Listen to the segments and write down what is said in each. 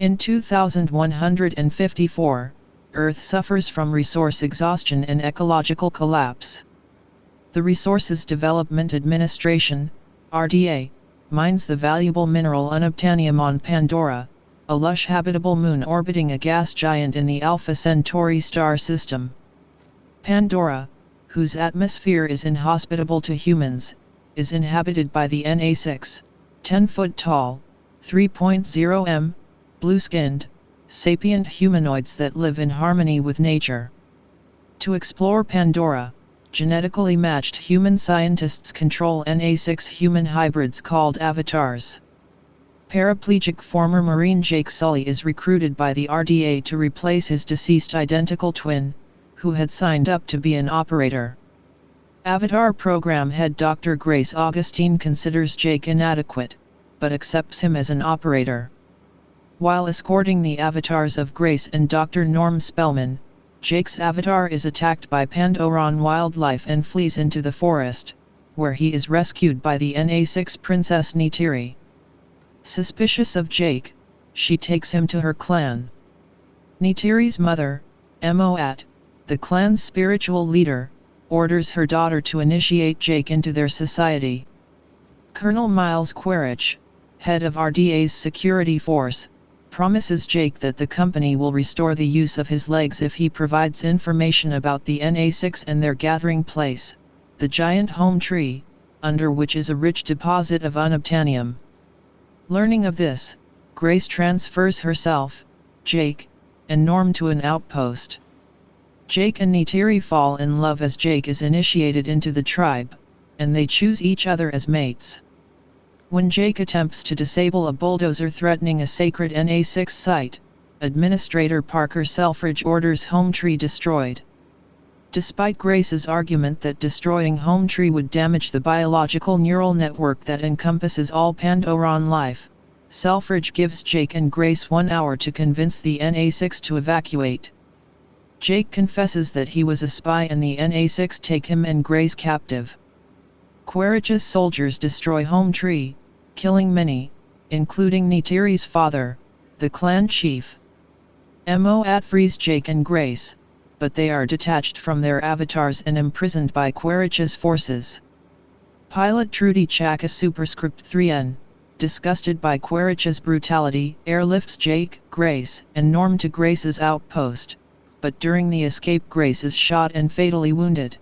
In 2154, Earth suffers from resource exhaustion and ecological collapse. The Resources Development Administration, RDA, mines the valuable mineral unobtainium on Pandora, a lush habitable moon orbiting a gas giant in the Alpha Centauri star system. Pandora, whose atmosphere is inhospitable to humans, is inhabited by the Na6, 10-foot tall, 3.0 m, blue-skinned, sapient humanoids that live in harmony with nature. To explore Pandora, genetically matched human scientists control Na6 human hybrids called avatars. Paraplegic former Marine Jake Sully is recruited by the RDA to replace his deceased identical twin, who had signed up to be an operator. Avatar program head Dr. Grace Augustine considers Jake inadequate, but accepts him as an operator. While escorting the avatars of Grace and Dr. Norm Spellman, Jake's avatar is attacked by Pandoran wildlife and flees into the forest, where he is rescued by the Na6 princess Neytiri. Suspicious of Jake, she takes him to her clan. Neytiri's mother, Moat, the clan's spiritual leader, orders her daughter to initiate Jake into their society. Colonel Miles Quaritch, head of RDA's security force, promises Jake that the company will restore the use of his legs if he provides information about the Na6 and their gathering place, the giant home tree, under which is a rich deposit of unobtainium. Learning of this, Grace transfers herself, Jake, and Norm to an outpost. Jake and Neytiri fall in love as Jake is initiated into the tribe, and they choose each other as mates. When Jake attempts to disable a bulldozer threatening a sacred Na6 site, Administrator Parker Selfridge orders Home Tree destroyed. Despite Grace's argument that destroying Home Tree would damage the biological neural network that encompasses all Pandoran life, Selfridge gives Jake and Grace 1 hour to convince the Na6 to evacuate. Jake confesses that he was a spy and the Na6 take him and Grace captive. Quaritch's soldiers destroy Home Tree, killing many, including Neytiri's father, the clan chief. Moat frees Jake and Grace, but they are detached from their avatars and imprisoned by Quaritch's forces. Pilot Trudy Chaka Superscript 3N, disgusted by Quaritch's brutality, airlifts Jake, Grace, and Norm to Grace's outpost, but during the escape Grace is shot and fatally wounded.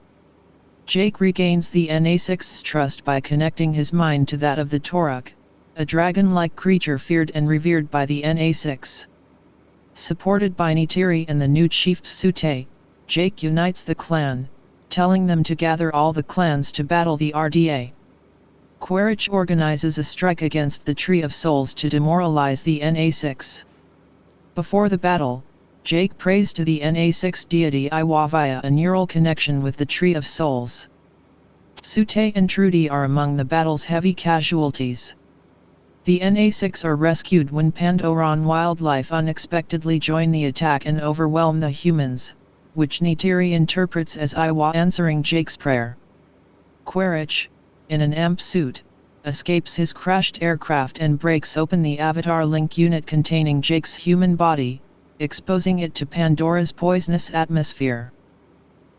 Jake regains the Na6's trust by connecting his mind to that of the Toruk, a dragon-like creature feared and revered by the Na6. Supported by Neytiri and the new chief Tsute, Jake unites the clan, telling them to gather all the clans to battle the RDA. Quaritch organizes a strike against the Tree of Souls to demoralize the Na6. Before the battle, Jake prays to the Na6 deity Iwa via a neural connection with the Tree of Souls. Tsute and Trudy are among the battle's heavy casualties. The Na6 are rescued when Pandoran wildlife unexpectedly join the attack and overwhelm the humans, which Neytiri interprets as Iwa answering Jake's prayer. Quaritch, in an AMP suit, escapes his crashed aircraft and breaks open the Avatar Link unit containing Jake's human body, exposing it to Pandora's poisonous atmosphere.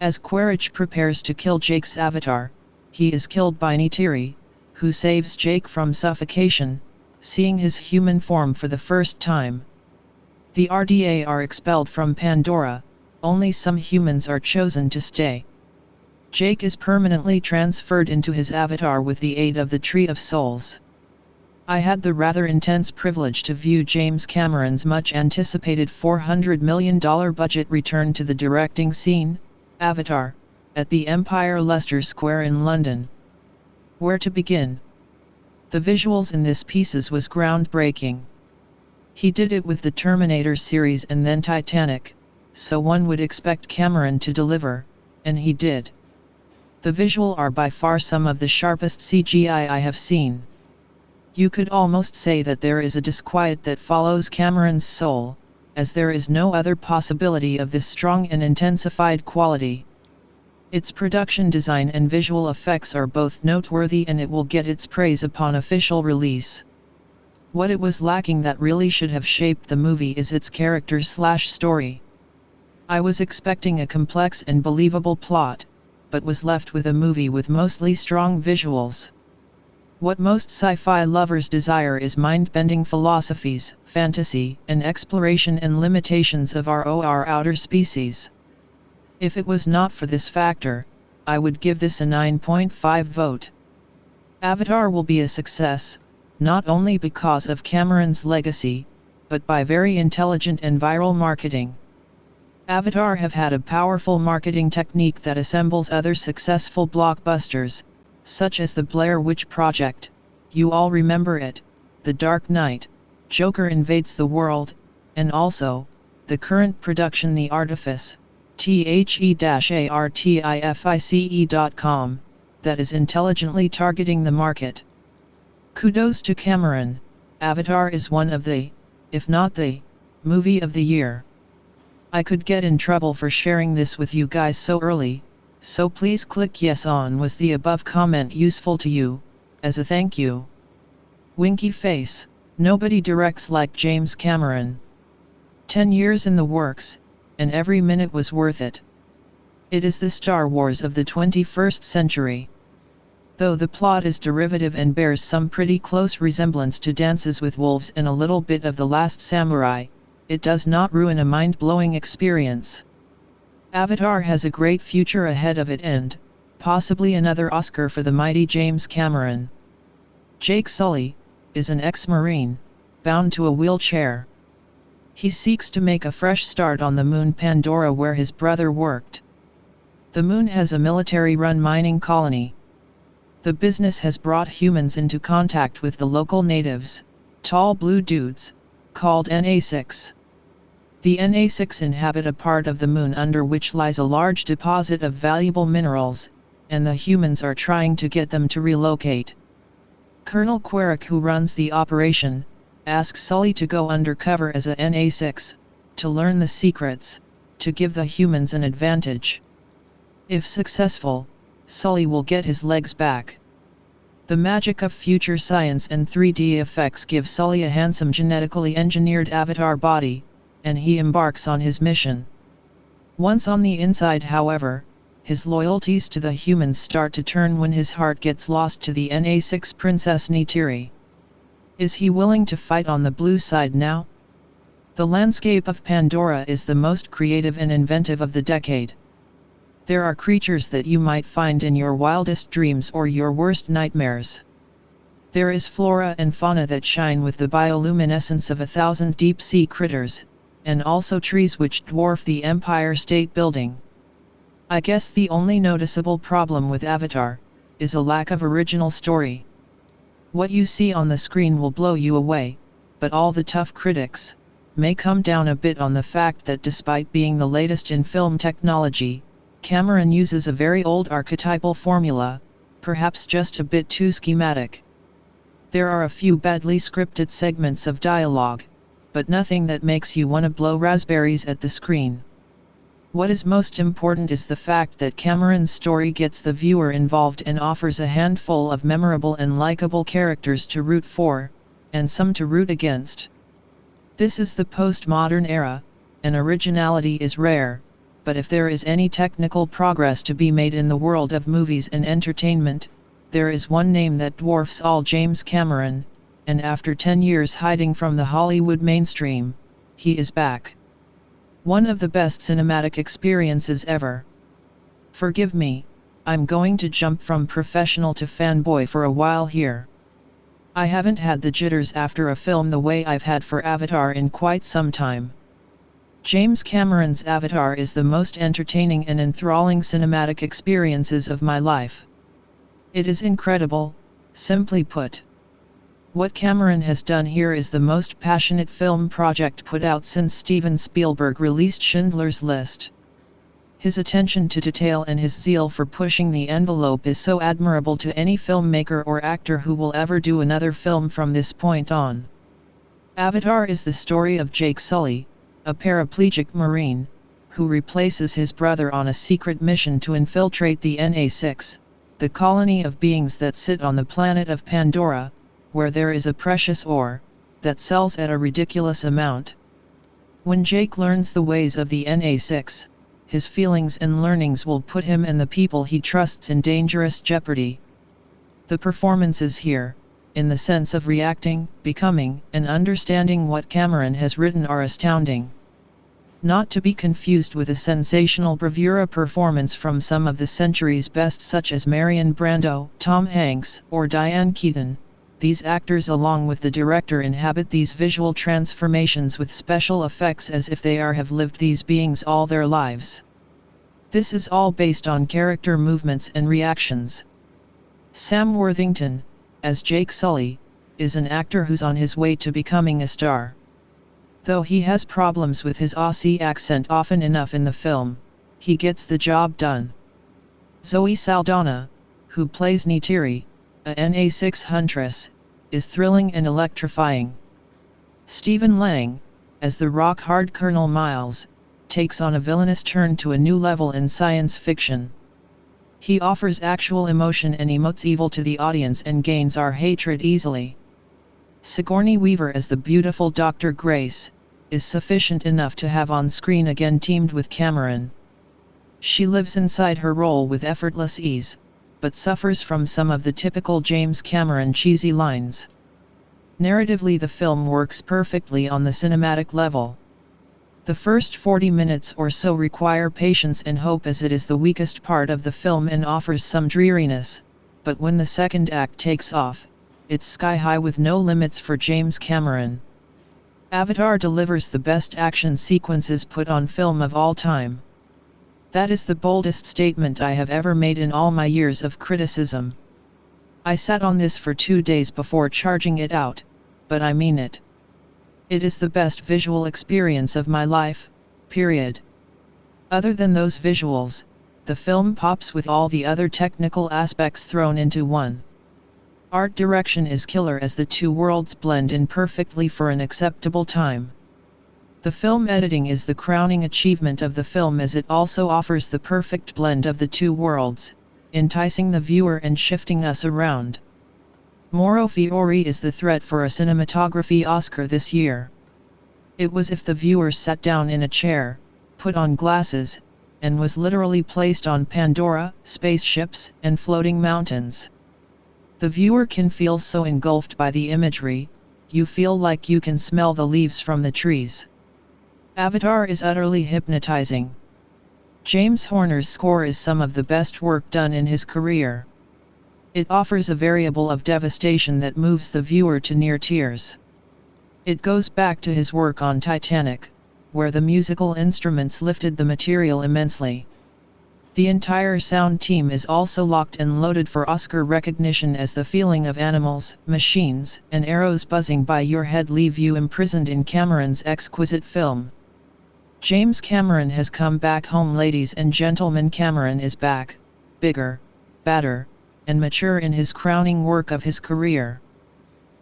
As Quaritch prepares to kill Jake's avatar, he is killed by Neytiri, who saves Jake from suffocation, seeing his human form for the first time. The RDA are expelled from Pandora, only some humans are chosen to stay. Jake is permanently transferred into his avatar with the aid of the Tree of Souls. I had the rather intense privilege to view James Cameron's much-anticipated $400 million budget return to the directing scene, Avatar, at the Empire Leicester Square in London. Where to begin? The visuals in this pieces was groundbreaking. He did it with the Terminator series and then Titanic, so one would expect Cameron to deliver, and he did. The visual are by far some of the sharpest CGI I have seen. You could almost say that there is a disquiet that follows Cameron's soul, as there is no other possibility of this strong and intensified quality. Its production design and visual effects are both noteworthy and it will get its praise upon official release. What it was lacking that really should have shaped the movie is its character/story. I was expecting a complex and believable plot, but was left with a movie with mostly strong visuals. What most sci-fi lovers desire is mind-bending philosophies, fantasy, and exploration and limitations of our outer species. If it was not for this factor, I would give this a 9.5 vote. Avatar will be a success, not only because of Cameron's legacy, but by very intelligent and viral marketing. Avatar have had a powerful marketing technique that assembles other successful blockbusters, such as the Blair Witch Project, you all remember it, The Dark Knight, Joker Invades the World, and also, the current production The Artifice, the-artifice.com, that is intelligently targeting the market. Kudos to Cameron, Avatar is one of the, if not the, movie of the year. I could get in trouble for sharing this with you guys so early, so please click yes on was the above comment useful to you, as a thank you. Winky face, nobody directs like James Cameron. 10 years in the works, and every minute was worth it. It is the Star Wars of the 21st century. Though the plot is derivative and bears some pretty close resemblance to Dances with Wolves and a little bit of The Last Samurai, it does not ruin a mind-blowing experience. Avatar has a great future ahead of it and, possibly another Oscar for the mighty James Cameron. Jake Sully is an ex-Marine, bound to a wheelchair. He seeks to make a fresh start on the moon Pandora where his brother worked. The moon has a military-run mining colony. The business has brought humans into contact with the local natives, tall blue dudes, called Na6. The Na6 inhabit a part of the moon under which lies a large deposit of valuable minerals, and the humans are trying to get them to relocate. Colonel Quarrick, who runs the operation, asks Sully to go undercover as a Na6, to learn the secrets, to give the humans an advantage. If successful, Sully will get his legs back. The magic of future science and 3D effects give Sully a handsome genetically engineered avatar body, and he embarks on his mission. Once on the inside, however, his loyalties to the humans start to turn when his heart gets lost to the Na6 Princess Neytiri. Is he willing to fight on the blue side now? The landscape of Pandora is the most creative and inventive of the decade. There are creatures that you might find in your wildest dreams or your worst nightmares. There is flora and fauna that shine with the bioluminescence of 1,000 deep-sea critters, and also trees which dwarf the Empire State Building. I guess the only noticeable problem with Avatar is a lack of original story. What you see on the screen will blow you away, but all the tough critics may come down a bit on the fact that despite being the latest in film technology, Cameron uses a very old archetypal formula, perhaps just a bit too schematic. There are a few badly scripted segments of dialogue, but nothing that makes you want to blow raspberries at the screen. What is most important is the fact that Cameron's story gets the viewer involved and offers a handful of memorable and likable characters to root for, and some to root against. This is the postmodern era, and originality is rare, but if there is any technical progress to be made in the world of movies and entertainment, there is one name that dwarfs all: James Cameron, and after 10 years hiding from the Hollywood mainstream, he is back. One of the best cinematic experiences ever. Forgive me, I'm going to jump from professional to fanboy for a while here. I haven't had the jitters after a film the way I've had for Avatar in quite some time. James Cameron's Avatar is the most entertaining and enthralling cinematic experiences of my life. It is incredible, simply put. What Cameron has done here is the most passionate film project put out since Steven Spielberg released Schindler's List. His attention to detail and his zeal for pushing the envelope is so admirable to any filmmaker or actor who will ever do another film from this point on. Avatar is the story of Jake Sully, a paraplegic Marine, who replaces his brother on a secret mission to infiltrate the Na6, the colony of beings that sit on the planet of Pandora, where there is a precious ore, that sells at a ridiculous amount. When Jake learns the ways of the NA6, his feelings and learnings will put him and the people he trusts in dangerous jeopardy. The performances here, in the sense of reacting, becoming, and understanding what Cameron has written, are astounding. Not to be confused with a sensational bravura performance from some of the century's best such as Marion Brando, Tom Hanks, or Diane Keaton. These actors along with the director inhabit these visual transformations with special effects as if they have lived these beings all their lives. This is all based on character movements and reactions. Sam Worthington, as Jake Sully, is an actor who's on his way to becoming a star. Though he has problems with his Aussie accent often enough in the film, he gets the job done. Zoe Saldaña, who plays Neytiri, a NA6 huntress, is thrilling and electrifying. Stephen Lang, as the rock-hard Colonel Miles, takes on a villainous turn to a new level in science fiction. He offers actual emotion and emotes evil to the audience and gains our hatred easily. Sigourney Weaver as the beautiful Dr. Grace, is sufficient enough to have on screen again teamed with Cameron. She lives inside her role with effortless ease, but suffers from some of the typical James Cameron cheesy lines. Narratively, the film works perfectly on the cinematic level. The first 40 minutes or so require patience and hope as it is the weakest part of the film and offers some dreariness, but when the second act takes off, it's sky high with no limits for James Cameron. Avatar delivers the best action sequences put on film of all time. That is the boldest statement I have ever made in all my years of criticism. I sat on this for 2 days before charging it out, but I mean it. It is the best visual experience of my life, period. Other than those visuals, the film pops with all the other technical aspects thrown into one. Art direction is killer as the two worlds blend in perfectly for an acceptable time. The film editing is the crowning achievement of the film as it also offers the perfect blend of the two worlds, enticing the viewer and shifting us around. Mauro Fiore is the threat for a cinematography Oscar this year. It was if the viewer sat down in a chair, put on glasses, and was literally placed on Pandora, spaceships, and floating mountains. The viewer can feel so engulfed by the imagery, you feel like you can smell the leaves from the trees. Avatar is utterly hypnotizing. James Horner's score is some of the best work done in his career. It offers a variable of devastation that moves the viewer to near tears. It goes back to his work on Titanic, where the musical instruments lifted the material immensely. The entire sound team is also locked and loaded for Oscar recognition as the feeling of animals, machines, and arrows buzzing by your head leave you imprisoned in Cameron's exquisite film. James Cameron has come back home, ladies and gentlemen. Cameron is back, bigger, badder, and mature in his crowning work of his career.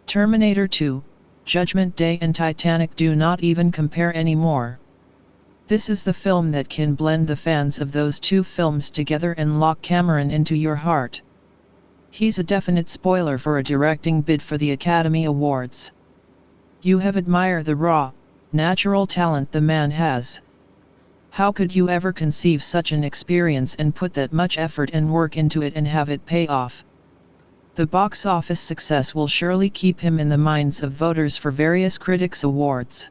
Terminator 2, Judgment Day and Titanic do not even compare anymore. This is the film that can blend the fans of those two films together and lock Cameron into your heart. He's a definite spoiler for a directing bid for the Academy Awards. You have admired the raw, natural talent the man has. How could you ever conceive such an experience and put that much effort and work into it and have it pay off? The box office success will surely keep him in the minds of voters for various critics' awards.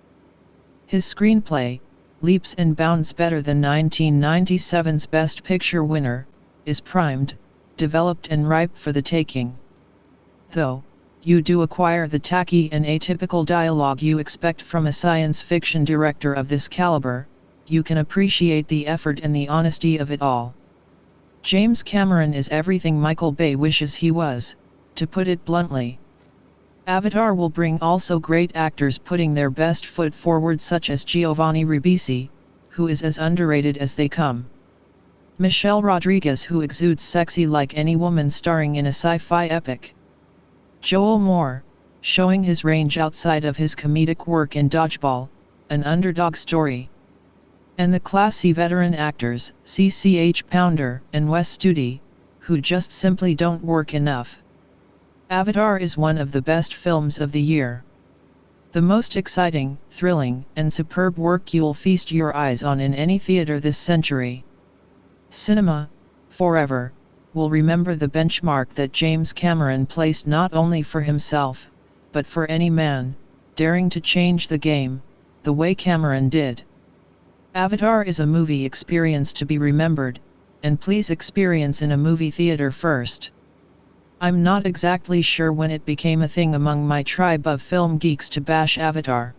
His screenplay, leaps and bounds better than 1997's Best Picture winner, is primed, developed and ripe for the taking. Though, you do acquire the tacky and atypical dialogue you expect from a science fiction director of this caliber, you can appreciate the effort and the honesty of it all. James Cameron is everything Michael Bay wishes he was, to put it bluntly. Avatar will bring also great actors putting their best foot forward such as Giovanni Ribisi, who is as underrated as they come. Michelle Rodriguez, who exudes sexy like any woman starring in a sci-fi epic. Joel Moore, showing his range outside of his comedic work in Dodgeball, an underdog story. And the classy veteran actors, CCH Pounder and Wes Studi, who just simply don't work enough. Avatar is one of the best films of the year. The most exciting, thrilling, and superb work you'll feast your eyes on in any theater this century. Cinema, forever, will remember the benchmark that James Cameron placed not only for himself, but for any man, daring to change the game, the way Cameron did. Avatar is a movie experience to be remembered, and please experience in a movie theater first. I'm not exactly sure when it became a thing among my tribe of film geeks to bash Avatar.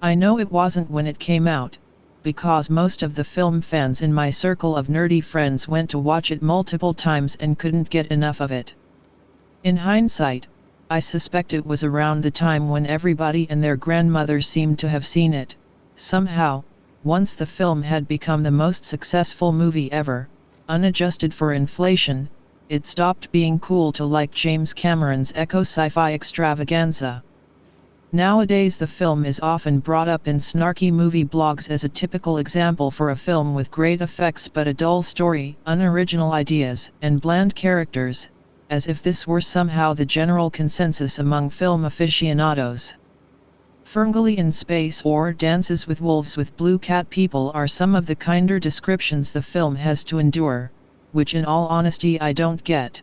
I know it wasn't when it came out, because most of the film fans in my circle of nerdy friends went to watch it multiple times and couldn't get enough of it. In hindsight, I suspect it was around the time when everybody and their grandmother seemed to have seen it. Somehow, once the film had become the most successful movie ever, unadjusted for inflation, it stopped being cool to like James Cameron's eco-sci-fi extravaganza. Nowadays the film is often brought up in snarky movie blogs as a typical example for a film with great effects but a dull story, unoriginal ideas, and bland characters, as if this were somehow the general consensus among film aficionados. Ferngully in Space or Dances with Wolves with Blue Cat People are some of the kinder descriptions the film has to endure, which in all honesty I don't get.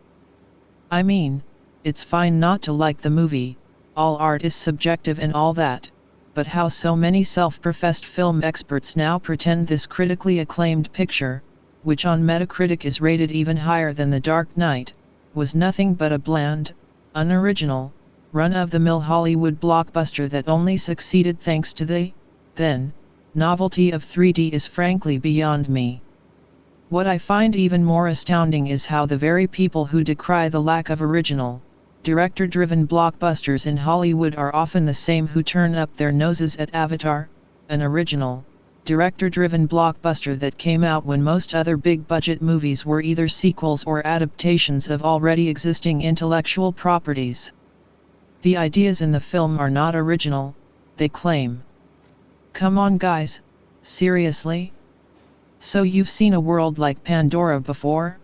I mean, it's fine not to like the movie, all art is subjective and all that, but how so many self-professed film experts now pretend this critically acclaimed picture, which on Metacritic is rated even higher than The Dark Knight, was nothing but a bland, unoriginal, run-of-the-mill Hollywood blockbuster that only succeeded thanks to the, then, novelty of 3D is frankly beyond me. What I find even more astounding is how the very people who decry the lack of original, director-driven blockbusters in Hollywood are often the same who turn up their noses at Avatar, an original, director-driven blockbuster that came out when most other big-budget movies were either sequels or adaptations of already existing intellectual properties. The ideas in the film are not original, they claim. Come on guys, seriously? So you've seen a world like Pandora before?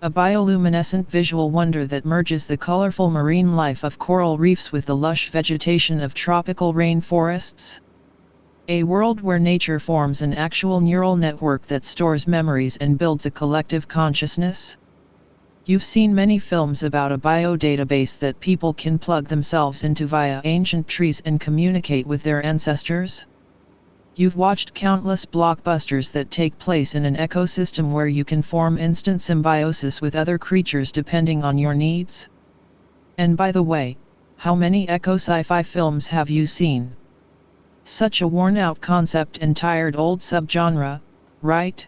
A bioluminescent visual wonder that merges the colorful marine life of coral reefs with the lush vegetation of tropical rainforests? A world where nature forms an actual neural network that stores memories and builds a collective consciousness? You've seen many films about a biodatabase that people can plug themselves into via ancient trees and communicate with their ancestors? You've watched countless blockbusters that take place in an ecosystem where you can form instant symbiosis with other creatures depending on your needs? And by the way, how many eco-sci-fi films have you seen? Such a worn-out concept and tired old subgenre, right?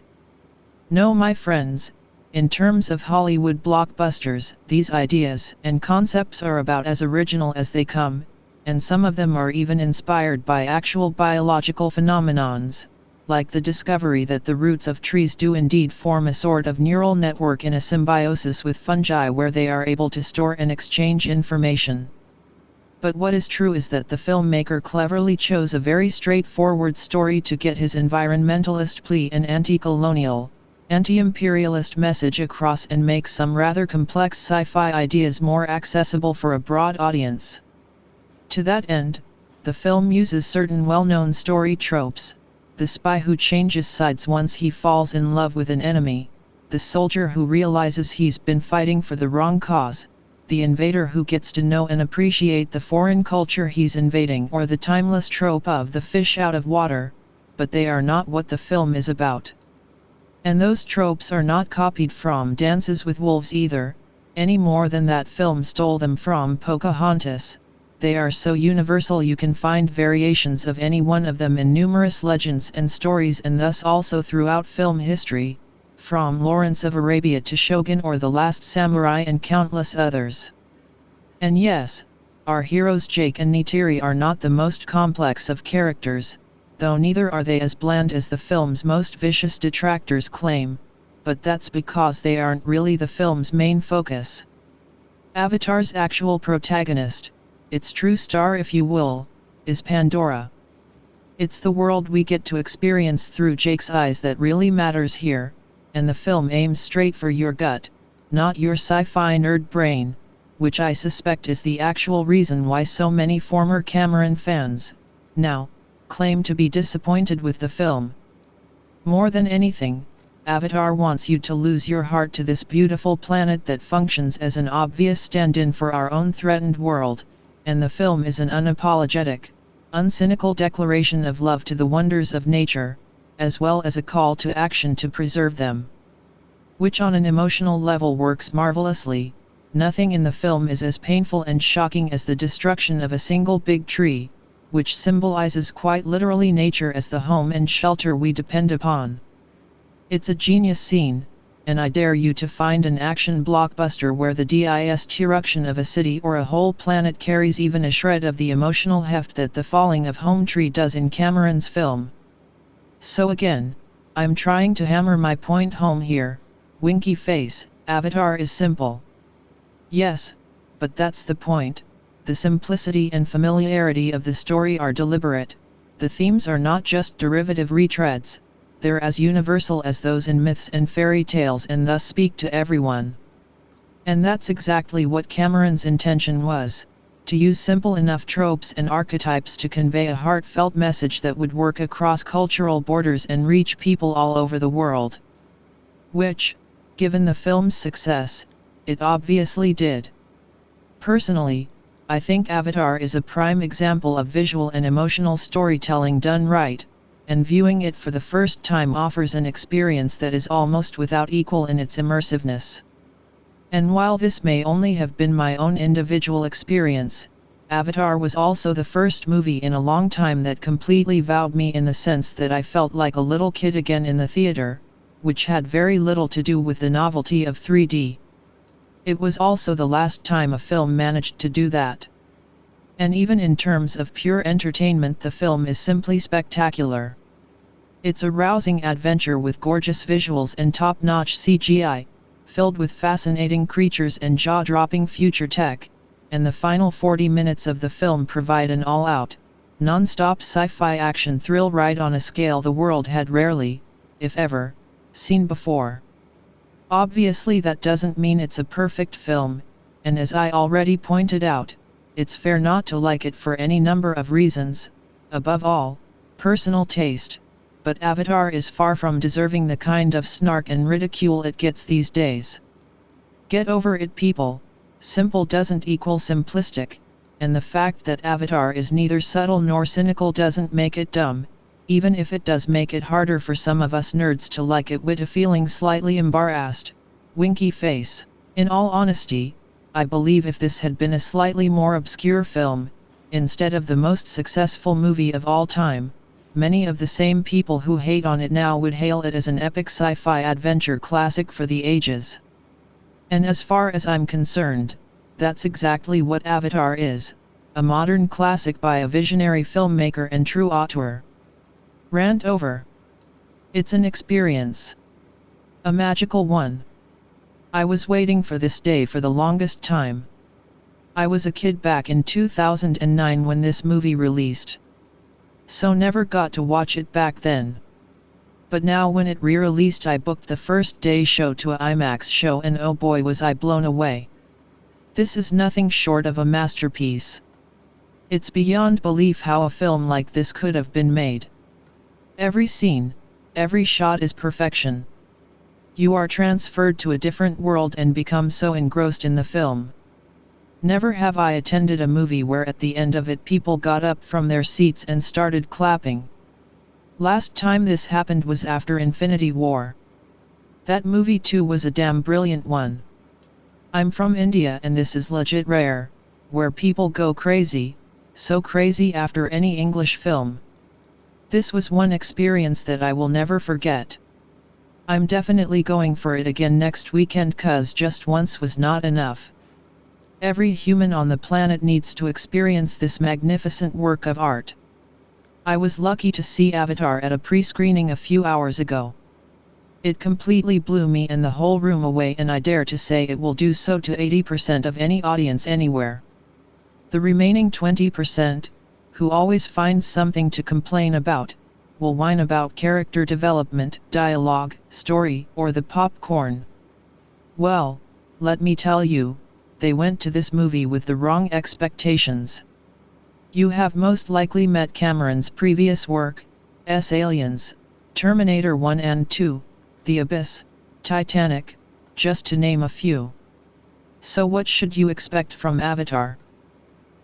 No, my friends, in terms of Hollywood blockbusters, these ideas and concepts are about as original as they come, and some of them are even inspired by actual biological phenomenons, like the discovery that the roots of trees do indeed form a sort of neural network in a symbiosis with fungi where they are able to store and exchange information. But what is true is that the filmmaker cleverly chose a very straightforward story to get his environmentalist plea and anti-colonial, anti-imperialist message across and make some rather complex sci-fi ideas more accessible for a broad audience. To that end, the film uses certain well-known story tropes: the spy who changes sides once he falls in love with an enemy, the soldier who realizes he's been fighting for the wrong cause, the invader who gets to know and appreciate the foreign culture he's invading, or the timeless trope of the fish out of water, but they are not what the film is about. And those tropes are not copied from Dances with Wolves either, any more than that film stole them from Pocahontas. They are so universal you can find variations of any one of them in numerous legends and stories, and thus also throughout film history, from Lawrence of Arabia to Shogun or The Last Samurai and countless others. And yes, our heroes Jake and Neytiri are not the most complex of characters, though neither are they as bland as the film's most vicious detractors claim, but that's because they aren't really the film's main focus. Avatar's actual protagonist, its true star if you will, is Pandora. It's the world we get to experience through Jake's eyes that really matters here, and the film aims straight for your gut, not your sci-fi nerd brain, which I suspect is the actual reason why so many former Cameron fans, now, claim to be disappointed with the film. More than anything, Avatar wants you to lose your heart to this beautiful planet that functions as an obvious stand-in for our own threatened world, and the film is an unapologetic, uncynical declaration of love to the wonders of nature, as well as a call to action to preserve them. Which on an emotional level works marvelously. Nothing in the film is as painful and shocking as the destruction of a single big tree, which symbolizes quite literally nature as the home and shelter we depend upon. It's a genius scene, and I dare you to find an action blockbuster where the destruction of a city or a whole planet carries even a shred of the emotional heft that the falling of home tree does in Cameron's film. So again, I'm trying to hammer my point home here, winky face. Avatar is simple. Yes, but that's the point. The simplicity and familiarity of the story are deliberate. The themes are not just derivative retreads. They're as universal as those in myths and fairy tales and thus speak to everyone. And that's exactly what Cameron's intention was, to use simple enough tropes and archetypes to convey a heartfelt message that would work across cultural borders and reach people all over the world. Which, given the film's success, it obviously did. Personally, I think Avatar is a prime example of visual and emotional storytelling done right, and viewing it for the first time offers an experience that is almost without equal in its immersiveness. And while this may only have been my own individual experience, Avatar was also the first movie in a long time that completely wowed me in the sense that I felt like a little kid again in the theater, which had very little to do with the novelty of 3D. It was also the last time a film managed to do that. And even in terms of pure entertainment, the film is simply spectacular. It's a rousing adventure with gorgeous visuals and top-notch CGI, filled with fascinating creatures and jaw-dropping future tech, and the final 40 minutes of the film provide an all-out, non-stop sci-fi action thrill ride on a scale the world had rarely, if ever, seen before. Obviously that doesn't mean it's a perfect film, and as I already pointed out, it's fair not to like it for any number of reasons, above all, personal taste, but Avatar is far from deserving the kind of snark and ridicule it gets these days. Get over it, people. Simple doesn't equal simplistic, and the fact that Avatar is neither subtle nor cynical doesn't make it dumb, even if it does make it harder for some of us nerds to like it with a feeling slightly embarrassed. Winky face. In all honesty, I believe if this had been a slightly more obscure film, instead of the most successful movie of all time, many of the same people who hate on it now would hail it as an epic sci-fi adventure classic for the ages. And as far as I'm concerned, that's exactly what Avatar is, a modern classic by a visionary filmmaker and true auteur. Rant over. It's an experience. A magical one. I was waiting for this day for the longest time. I was a kid back in 2009 when this movie released. So never got to watch it back then. But now when it re-released, I booked the first day show to a IMAX show, and oh boy was I blown away. This is nothing short of a masterpiece. It's beyond belief how a film like this could have been made. Every scene, every shot is perfection. You are transferred to a different world and become so engrossed in the film. Never have I attended a movie where at the end of it people got up from their seats and started clapping. Last time this happened was after Infinity War. That movie too was a damn brilliant one. I'm from India and this is legit rare, where people go crazy, so crazy after any English film. This was one experience that I will never forget. I'm definitely going for it again next weekend, cause just once was not enough. Every human on the planet needs to experience this magnificent work of art. I was lucky to see Avatar at a pre-screening a few hours ago. It completely blew me and the whole room away, and I dare to say it will do so to 80% of any audience anywhere. The remaining 20%, who always finds something to complain about, will whine about character development, dialogue, story, or the popcorn. Well, let me tell you, they went to this movie with the wrong expectations. You have most likely met Cameron's previous work, Aliens, Terminator 1 and 2, The Abyss, Titanic, just to name a few. So what should you expect from Avatar?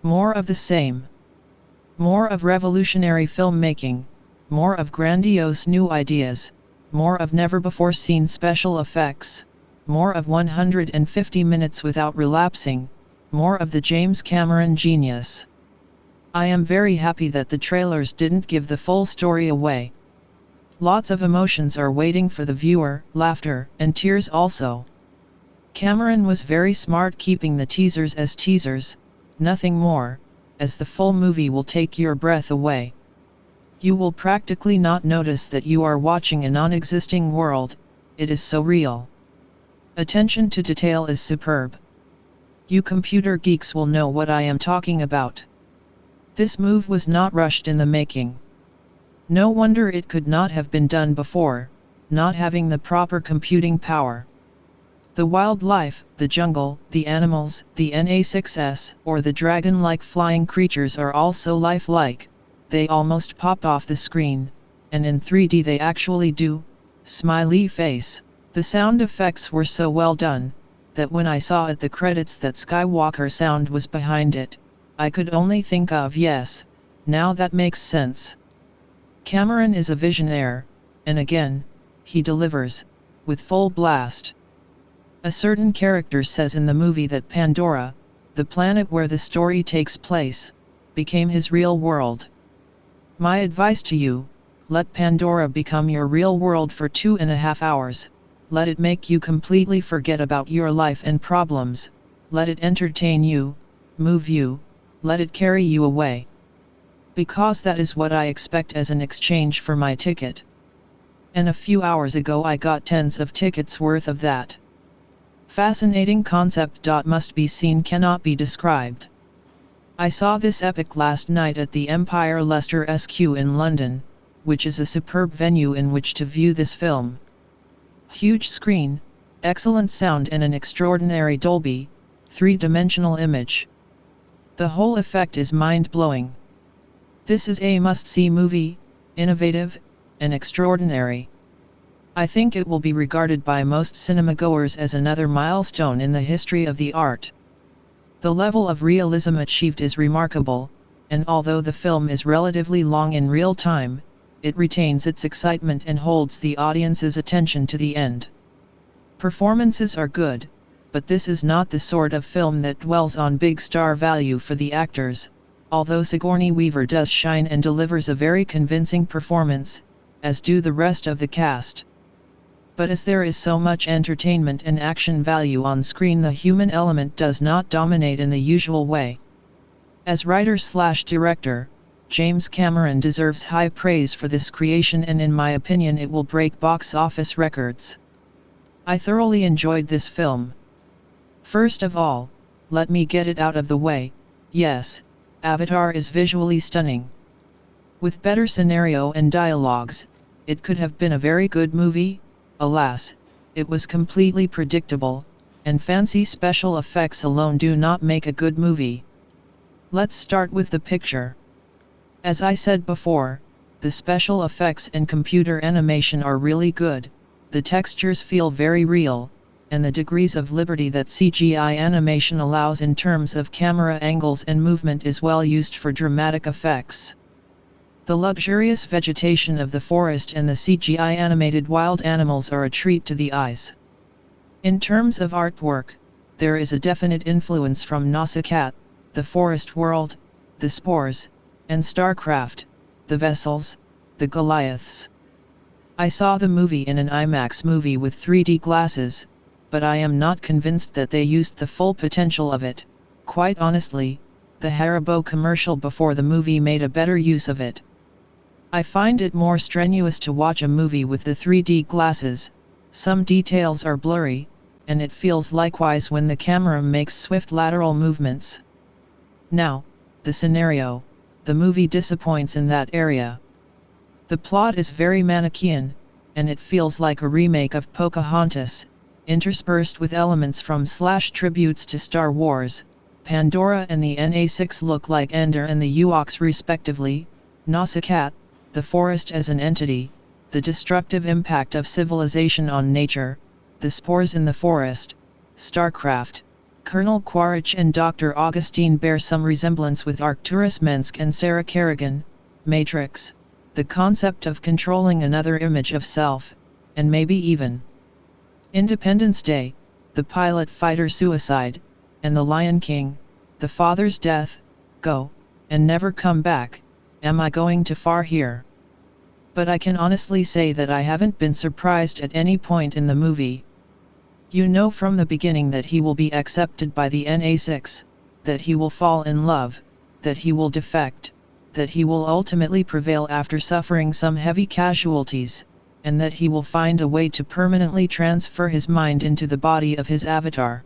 More of the same. More of revolutionary filmmaking, more of grandiose new ideas, more of never-before-seen special effects, more of 150 minutes without relapsing, more of the James Cameron genius. I am very happy that the trailers didn't give the full story away. Lots of emotions are waiting for the viewer, laughter and tears also. Cameron was very smart keeping the teasers as teasers, nothing more, as the full movie will take your breath away. You will practically not notice that you are watching a non-existing world, it is so real. Attention to detail is superb. You computer geeks will know what I am talking about. This move was not rushed in the making. No wonder it could not have been done before, not having the proper computing power. The wildlife, the jungle, the animals, the Na6S, or the dragon-like flying creatures are all so lifelike, they almost pop off the screen, and in 3D they actually do. Smiley face. The sound effects were so well done, that when I saw at the credits that Skywalker sound was behind it, I could only think of yes, now that makes sense. Cameron is a visionaire, and again, he delivers, with full blast. A certain character says in the movie that Pandora, the planet where the story takes place, became his real world. My advice to you, let Pandora become your real world for 2.5 hours, let it make you completely forget about your life and problems, let it entertain you, move you, let it carry you away. Because that is what I expect as an exchange for my ticket. And a few hours ago I got tens of tickets worth of that. Fascinating concept. Must be seen, cannot be described. I saw this epic last night at the Empire Leicester SQ in London, which is a superb venue in which to view this film. Huge screen, excellent sound and an extraordinary Dolby, 3-dimensional image. The whole effect is mind-blowing. This is a must-see movie, innovative, and extraordinary. I think it will be regarded by most cinemagoers as another milestone in the history of the art. The level of realism achieved is remarkable, and although the film is relatively long in real time, it retains its excitement and holds the audience's attention to the end. Performances are good, but this is not the sort of film that dwells on big star value for the actors, although Sigourney Weaver does shine and delivers a very convincing performance, as do the rest of the cast. But as there is so much entertainment and action value on screen, the human element does not dominate in the usual way. As writer/director, James Cameron deserves high praise for this creation, and in my opinion it will break box office records. I thoroughly enjoyed this film. First of all, let me get it out of the way, yes, Avatar is visually stunning. With better scenario and dialogues, it could have been a very good movie. Alas, it was completely predictable, and fancy special effects alone do not make a good movie. Let's start with the picture. As I said before, the special effects and computer animation are really good, the textures feel very real, and the degrees of liberty that CGI animation allows in terms of camera angles and movement is well used for dramatic effects. The luxurious vegetation of the forest and the CGI animated wild animals are a treat to the eyes. In terms of artwork, there is a definite influence from Nausicaa, the forest world, the spores, and StarCraft, the vessels, the Goliaths. I saw the movie in an IMAX movie with 3D glasses, but I am not convinced that they used the full potential of it. Quite honestly, the Haribo commercial before the movie made a better use of it. I find it more strenuous to watch a movie with the 3D glasses, some details are blurry, and it feels likewise when the camera makes swift lateral movements. Now, the scenario, the movie disappoints in that area. The plot is very Manichaean, and it feels like a remake of Pocahontas, interspersed with elements from tributes to Star Wars. Pandora and the Na6 look like Ender and the Ewoks respectively. Nausicaa, the forest as an entity, the destructive impact of civilization on nature, the spores in the forest. StarCraft, Colonel Quaritch and Dr. Augustine bear some resemblance with Arcturus Mensk and Sarah Kerrigan. Matrix, the concept of controlling another image of self, and maybe even Independence Day, the pilot fighter suicide, and The Lion King, the father's death. Go, and never come back. Am I going too far here? But I can honestly say that I haven't been surprised at any point in the movie. You know from the beginning that he will be accepted by the Na6, that he will fall in love, that he will defect, that he will ultimately prevail after suffering some heavy casualties, and that he will find a way to permanently transfer his mind into the body of his avatar.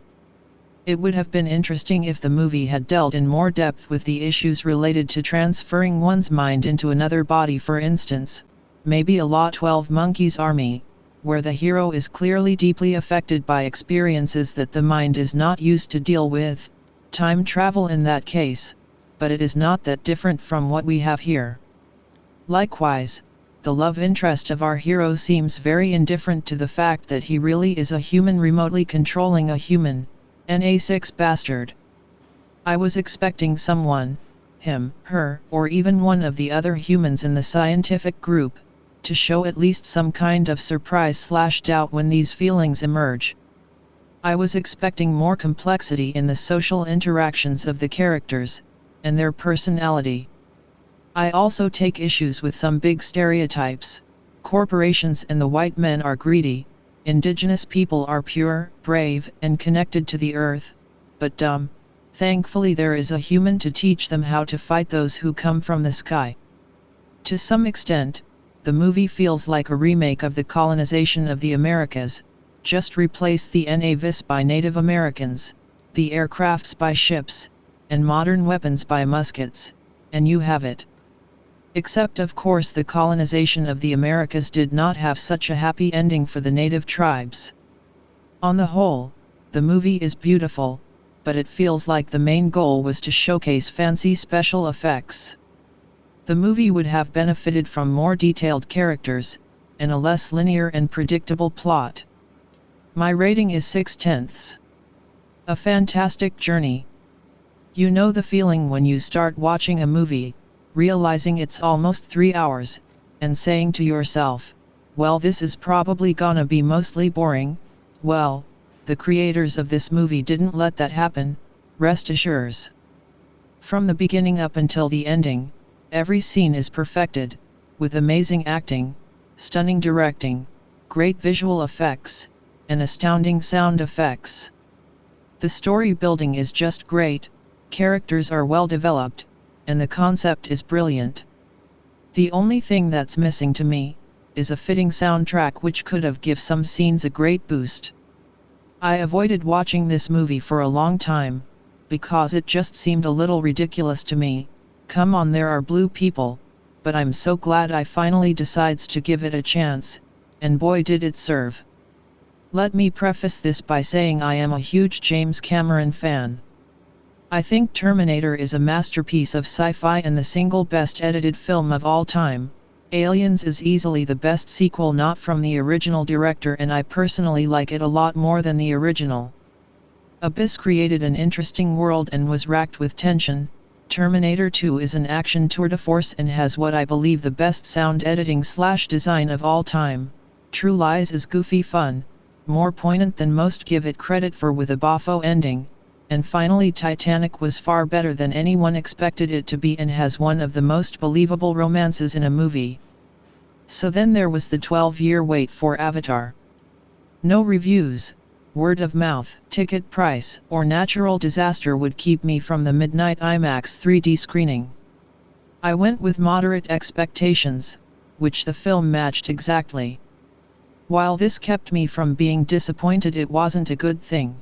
It would have been interesting if the movie had dealt in more depth with the issues related to transferring one's mind into another body, for instance, maybe a Law 12 Monkeys Army, where the hero is clearly deeply affected by experiences that the mind is not used to deal with, time travel in that case, but it is not that different from what we have here. Likewise, the love interest of our hero seems very indifferent to the fact that he really is a human remotely controlling a human, Na6 bastard. I was expecting someone, him, her, or even one of the other humans in the scientific group, to show at least some kind of surprise/doubt when these feelings emerge. I was expecting more complexity in the social interactions of the characters, and their personality. I also take issues with some big stereotypes. Corporations and the white men are greedy, indigenous people are pure, brave, and connected to the earth, but dumb. Thankfully there is a human to teach them how to fight those who come from the sky. To some extent, the movie feels like a remake of the colonization of the Americas. Just replace the navies by Native Americans, the aircrafts by ships, and modern weapons by muskets, and you have it. Except of course the colonization of the Americas did not have such a happy ending for the native tribes. On the whole, the movie is beautiful, but it feels like the main goal was to showcase fancy special effects. The movie would have benefited from more detailed characters, and a less linear and predictable plot. My rating is 6/10. A fantastic journey. You know the feeling when you start watching a movie, realizing it's almost 3 hours, and saying to yourself, well, this is probably gonna be mostly boring. Well, the creators of this movie didn't let that happen, rest assures. From the beginning up until the ending, every scene is perfected, with amazing acting, stunning directing, great visual effects, and astounding sound effects. The story building is just great, characters are well developed, and the concept is brilliant. The only thing that's missing to me is a fitting soundtrack which could have given some scenes a great boost. I avoided watching this movie for a long time, because it just seemed a little ridiculous to me. Come on, there are blue people, but I'm so glad I finally decides to give it a chance, and boy did it serve. Let me preface this by saying I am a huge James Cameron fan. I think Terminator is a masterpiece of sci-fi and the single best edited film of all time. Aliens is easily the best sequel not from the original director, and I personally like it a lot more than the original. Abyss created an interesting world and was racked with tension. Terminator 2 is an action tour de force and has what I believe the best sound editing/design of all time. True Lies is goofy fun, more poignant than most give it credit for with a boffo ending. And finally, Titanic was far better than anyone expected it to be and has one of the most believable romances in a movie. So then there was the 12-year wait for Avatar. No reviews, word of mouth, ticket price, or natural disaster would keep me from the midnight IMAX 3D screening. I went with moderate expectations, which the film matched exactly. While this kept me from being disappointed, it wasn't a good thing.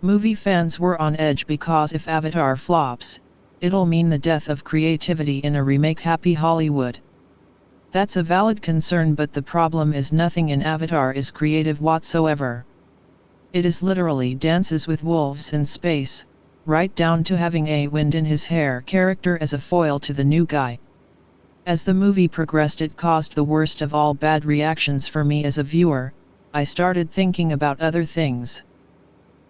Movie fans were on edge because if Avatar flops, it'll mean the death of creativity in a remake Happy Hollywood. That's a valid concern, but the problem is nothing in Avatar is creative whatsoever. It is literally Dances with Wolves in space, right down to having a wind in his hair character as a foil to the new guy. As the movie progressed, it caused the worst of all bad reactions for me as a viewer. I started thinking about other things.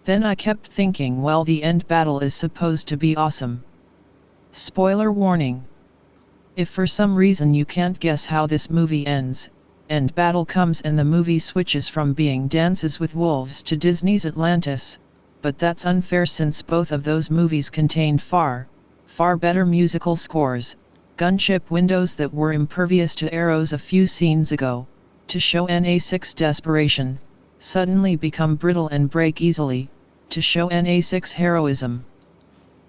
Then I kept thinking, well, the end battle is supposed to be awesome. Spoiler warning. If for some reason you can't guess how this movie ends, end battle comes and the movie switches from being Dances with Wolves to Disney's Atlantis, but that's unfair since both of those movies contained far better musical scores, gunship windows that were impervious to arrows a few scenes ago, to show NA6 desperation, suddenly become brittle and break easily, to show NA6 heroism.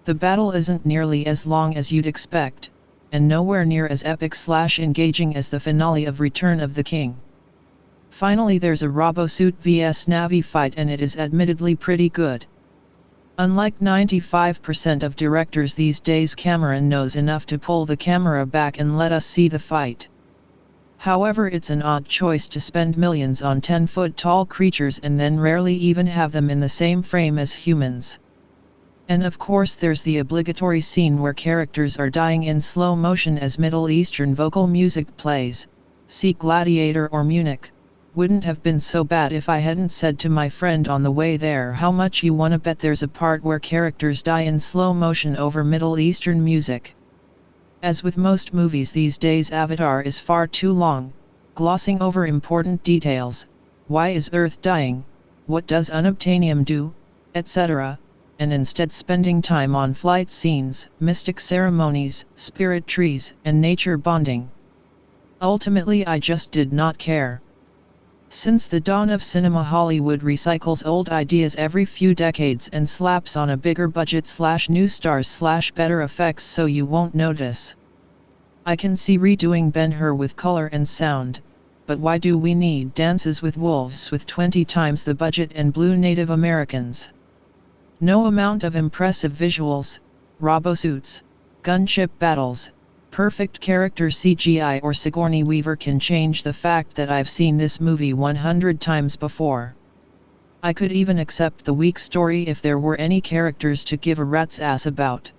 The battle isn't nearly as long as you'd expect, and nowhere near as epic/engaging as the finale of Return of the King. Finally, there's a Robosuit vs Na'vi fight, and it is admittedly pretty good. Unlike 95% of directors these days, Cameron knows enough to pull the camera back and let us see the fight. However, it's an odd choice to spend millions on 10-foot-tall creatures and then rarely even have them in the same frame as humans. And of course there's the obligatory scene where characters are dying in slow motion as Middle Eastern vocal music plays. See Gladiator or Munich. Wouldn't have been so bad if I hadn't said to my friend on the way there, how much you wanna bet there's a part where characters die in slow motion over Middle Eastern music. As with most movies these days, Avatar is far too long, glossing over important details. Why is Earth dying? What does unobtainium do? Etc. And instead spending time on flight scenes, mystic ceremonies, spirit trees, and nature bonding. Ultimately, I just did not care. Since the dawn of cinema, Hollywood recycles old ideas every few decades and slaps on a bigger budget / new stars / better effects so you won't notice. I can see redoing Ben-Hur with color and sound, but why do we need Dances with Wolves with 20 times the budget and blue Native Americans? No amount of impressive visuals, robosuits, gunship battles, perfect character CGI or Sigourney Weaver can change the fact that I've seen this movie 100 times before. I could even accept the weak story if there were any characters to give a rat's ass about.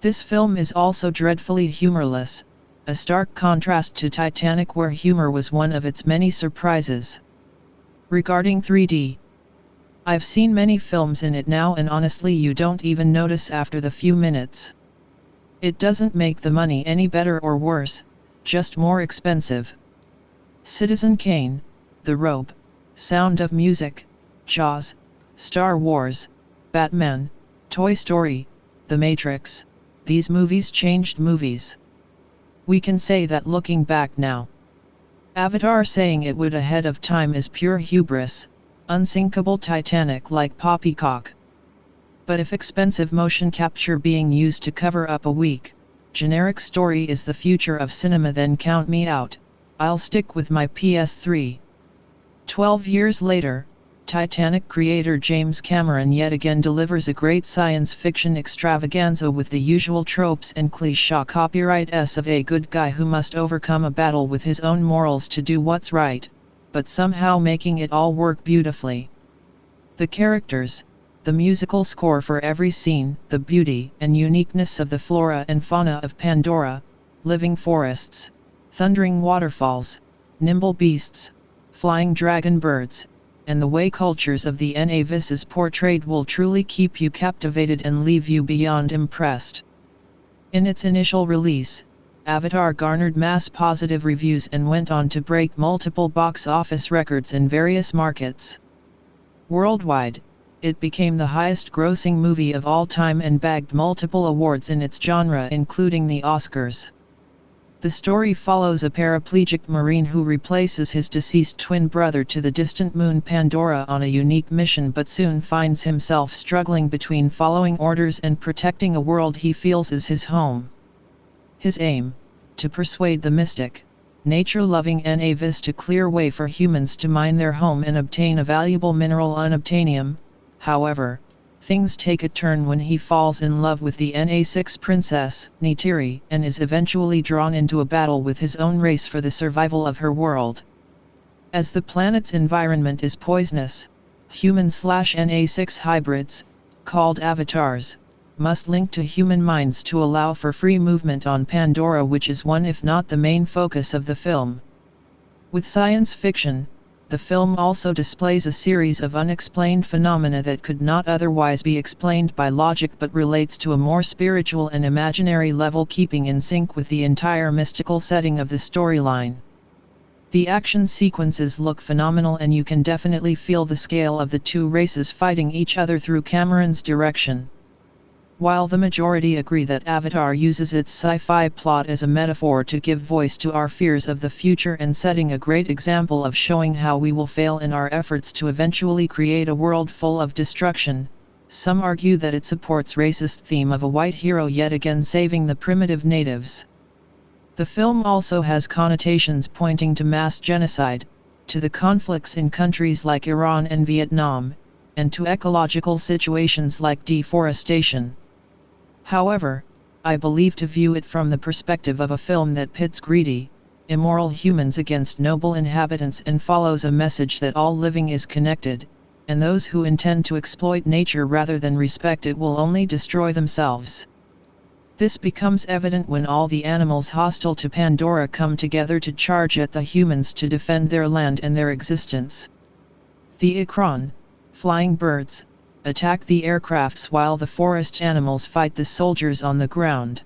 This film is also dreadfully humorless, a stark contrast to Titanic where humor was one of its many surprises. Regarding 3D, I've seen many films in it now and honestly you don't even notice after the few minutes. It doesn't make the money any better or worse, just more expensive. Citizen Kane, The Robe, Sound of Music, Jaws, Star Wars, Batman, Toy Story, The Matrix, these movies changed movies. We can say that looking back now. Avatar saying it would ahead of time is pure hubris, unsinkable Titanic like poppycock. But if expensive motion capture being used to cover up a weak, generic story is the future of cinema, then count me out, I'll stick with my PS3. 12 years later, Titanic creator James Cameron yet again delivers a great science fiction extravaganza with the usual tropes and cliché copyrights of a good guy who must overcome a battle with his own morals to do what's right, but somehow making it all work beautifully. The characters, the musical score for every scene, the beauty and uniqueness of the flora and fauna of Pandora, living forests, thundering waterfalls, nimble beasts, flying dragon birds, and the way cultures of the Na'vis is portrayed will truly keep you captivated and leave you beyond impressed. In its initial release, Avatar garnered mass positive reviews and went on to break multiple box office records in various markets. Worldwide, it became the highest-grossing movie of all time and bagged multiple awards in its genre including the Oscars. The story follows a paraplegic Marine who replaces his deceased twin brother to the distant moon Pandora on a unique mission but soon finds himself struggling between following orders and protecting a world he feels is his home. His aim? To persuade the mystic, nature-loving Na'vis to clear way for humans to mine their home and obtain a valuable mineral unobtainium. However, things take a turn when he falls in love with the Na6 princess, Neytiri, and is eventually drawn into a battle with his own race for the survival of her world. As the planet's environment is poisonous, human/Na6 hybrids, called avatars, must link to human minds to allow for free movement on Pandora, which is one if not the main focus of the film. With science fiction, the film also displays a series of unexplained phenomena that could not otherwise be explained by logic but relates to a more spiritual and imaginary level, keeping in sync with the entire mystical setting of the storyline. The action sequences look phenomenal, and you can definitely feel the scale of the two races fighting each other through Cameron's direction. While the majority agree that Avatar uses its sci-fi plot as a metaphor to give voice to our fears of the future and setting a great example of showing how we will fail in our efforts to eventually create a world full of destruction, some argue that it supports racist theme of a white hero yet again saving the primitive natives. The film also has connotations pointing to mass genocide, to the conflicts in countries like Iran and Vietnam, and to ecological situations like deforestation. However, I believe to view it from the perspective of a film that pits greedy, immoral humans against noble inhabitants and follows a message that all living is connected, and those who intend to exploit nature rather than respect it will only destroy themselves. This becomes evident when all the animals hostile to Pandora come together to charge at the humans to defend their land and their existence. The Ikran, flying birds, attack the aircrafts while the forest animals fight the soldiers on the ground.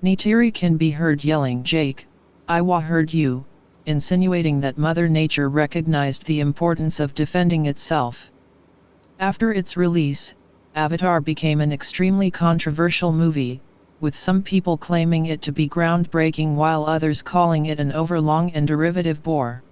Neytiri can be heard yelling, "Jake, I heard you," insinuating that Mother Nature recognized the importance of defending itself. After its release, Avatar became an extremely controversial movie, with some people claiming it to be groundbreaking while others calling it an overlong and derivative bore.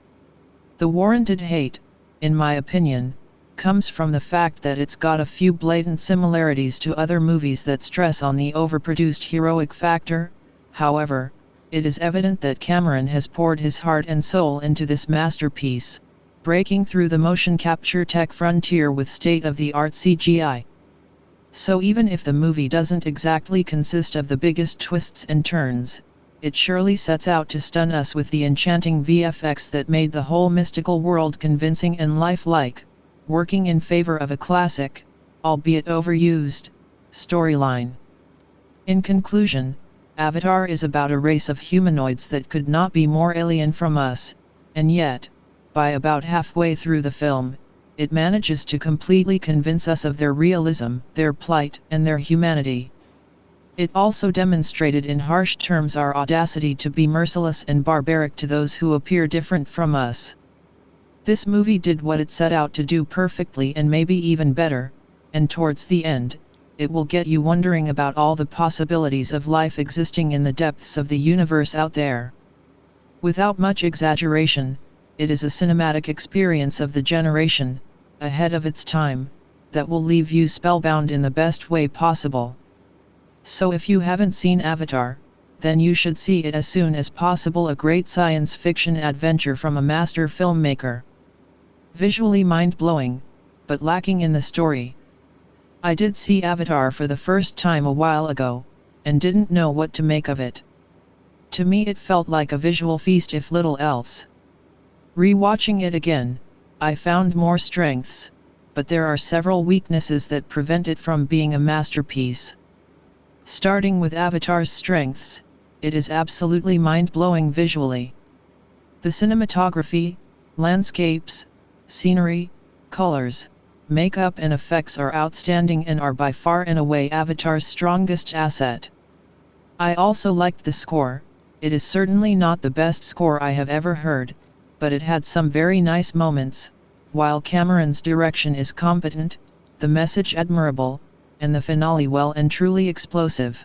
The warranted hate, in my opinion, comes from the fact that it's got a few blatant similarities to other movies that stress on the overproduced heroic factor. However, it is evident that Cameron has poured his heart and soul into this masterpiece, breaking through the motion capture tech frontier with state-of-the-art CGI. So even if the movie doesn't exactly consist of the biggest twists and turns, it surely sets out to stun us with the enchanting VFX that made the whole mystical world convincing and lifelike, working in favor of a classic, albeit overused, storyline. In conclusion, Avatar is about a race of humanoids that could not be more alien from us, and yet, by about halfway through the film, it manages to completely convince us of their realism, their plight, and their humanity. It also demonstrated in harsh terms our audacity to be merciless and barbaric to those who appear different from us. This movie did what it set out to do perfectly and maybe even better, and towards the end, it will get you wondering about all the possibilities of life existing in the depths of the universe out there. Without much exaggeration, it is a cinematic experience of the generation, ahead of its time, that will leave you spellbound in the best way possible. So if you haven't seen Avatar, then you should see it as soon as possible, a great science fiction adventure from a master filmmaker. Visually mind-blowing, but lacking in the story. I did see Avatar for the first time a while ago, and didn't know what to make of it. To me it felt like a visual feast if little else. Rewatching it again, I found more strengths, but there are several weaknesses that prevent it from being a masterpiece. Starting with Avatar's strengths, it is absolutely mind-blowing visually. The cinematography, landscapes, scenery, colors, makeup and effects are outstanding and are by far and away Avatar's strongest asset. I also liked the score. It is certainly not the best score I have ever heard, but it had some very nice moments. While Cameron's direction is competent, the message admirable, and the finale well and truly explosive.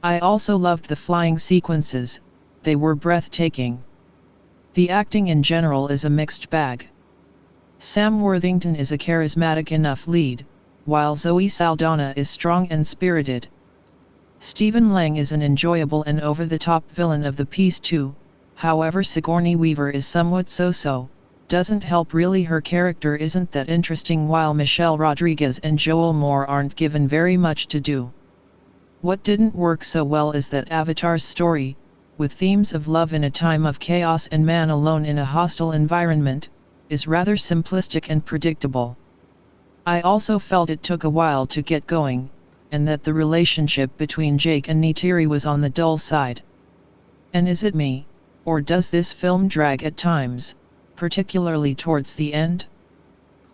I also loved the flying sequences, they were breathtaking. The acting in general is a mixed bag. Sam Worthington is a charismatic enough lead, while Zoe Saldaña is strong and spirited. Stephen Lang is an enjoyable and over-the-top villain of the piece too, however Sigourney Weaver is somewhat so-so, doesn't help really, her character isn't that interesting, while Michelle Rodriguez and Joel Moore aren't given very much to do. What didn't work so well is that Avatar's story, with themes of love in a time of chaos and man alone in a hostile environment, is rather simplistic and predictable. I also felt it took a while to get going, and that the relationship between Jake and Neytiri was on the dull side. And is it me, or does this film drag at times, particularly towards the end?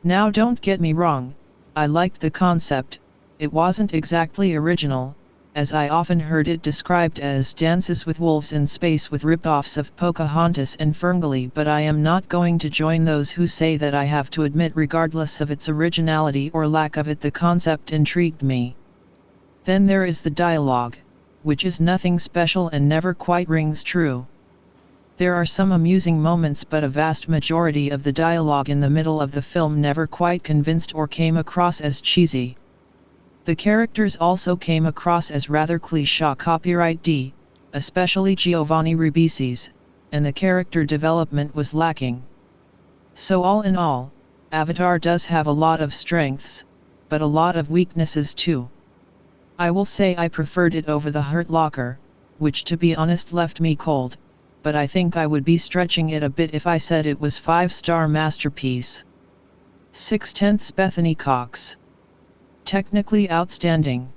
Now don't get me wrong, I liked the concept. It wasn't exactly original, as I often heard it described as Dances with Wolves in Space with rip-offs of Pocahontas and Ferngully, but I am not going to join those who say that. I have to admit, regardless of its originality or lack of it, the concept intrigued me. Then there is the dialogue, which is nothing special and never quite rings true. There are some amusing moments, but a vast majority of the dialogue in the middle of the film never quite convinced or came across as cheesy. The characters also came across as rather cliché copyright D, especially Giovanni Ribisi's, and the character development was lacking. So all in all, Avatar does have a lot of strengths, but a lot of weaknesses too. I will say I preferred it over The Hurt Locker, which to be honest left me cold, but I think I would be stretching it a bit if I said it was 5-star masterpiece. 6/10 Bethany Cox. Technically outstanding.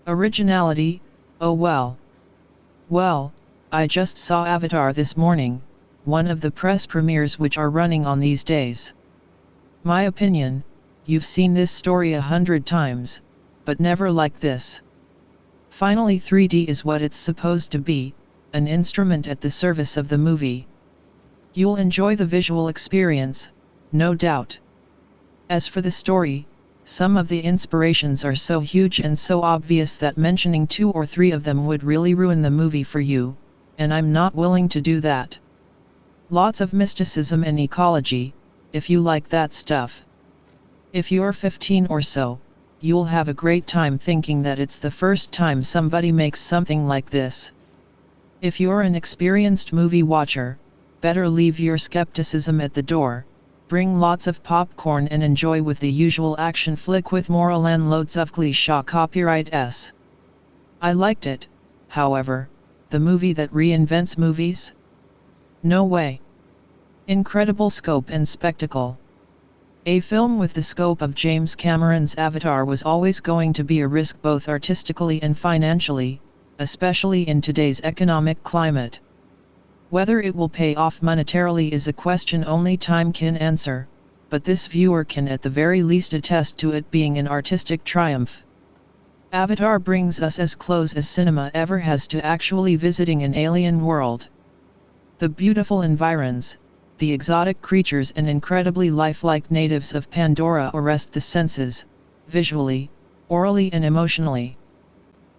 Originality, oh well. Well, I just saw Avatar this morning, one of the press premieres which are running on these days. My opinion, you've seen this story 100 times, but never like this. Finally, 3D is what it's supposed to be, an instrument at the service of the movie. You'll enjoy the visual experience, no doubt. As for the story, some of the inspirations are so huge and so obvious that mentioning 2 or 3 of them would really ruin the movie for you, and I'm not willing to do that. Lots of mysticism and ecology, if you like that stuff. If you're 15 or so, you'll have a great time thinking that it's the first time somebody makes something like this. If you're an experienced movie watcher, better leave your skepticism at the door. Bring lots of popcorn and enjoy with the usual action flick with moral and loads of cliché copyright S. I liked it, however, the movie that reinvents movies? No way. Incredible scope and spectacle. A film with the scope of James Cameron's Avatar was always going to be a risk, both artistically and financially, especially in today's economic climate. Whether it will pay off monetarily is a question only time can answer, but this viewer can at the very least attest to it being an artistic triumph. Avatar brings us as close as cinema ever has to actually visiting an alien world. The beautiful environs, the exotic creatures and incredibly lifelike natives of Pandora arrest the senses, visually, orally and emotionally.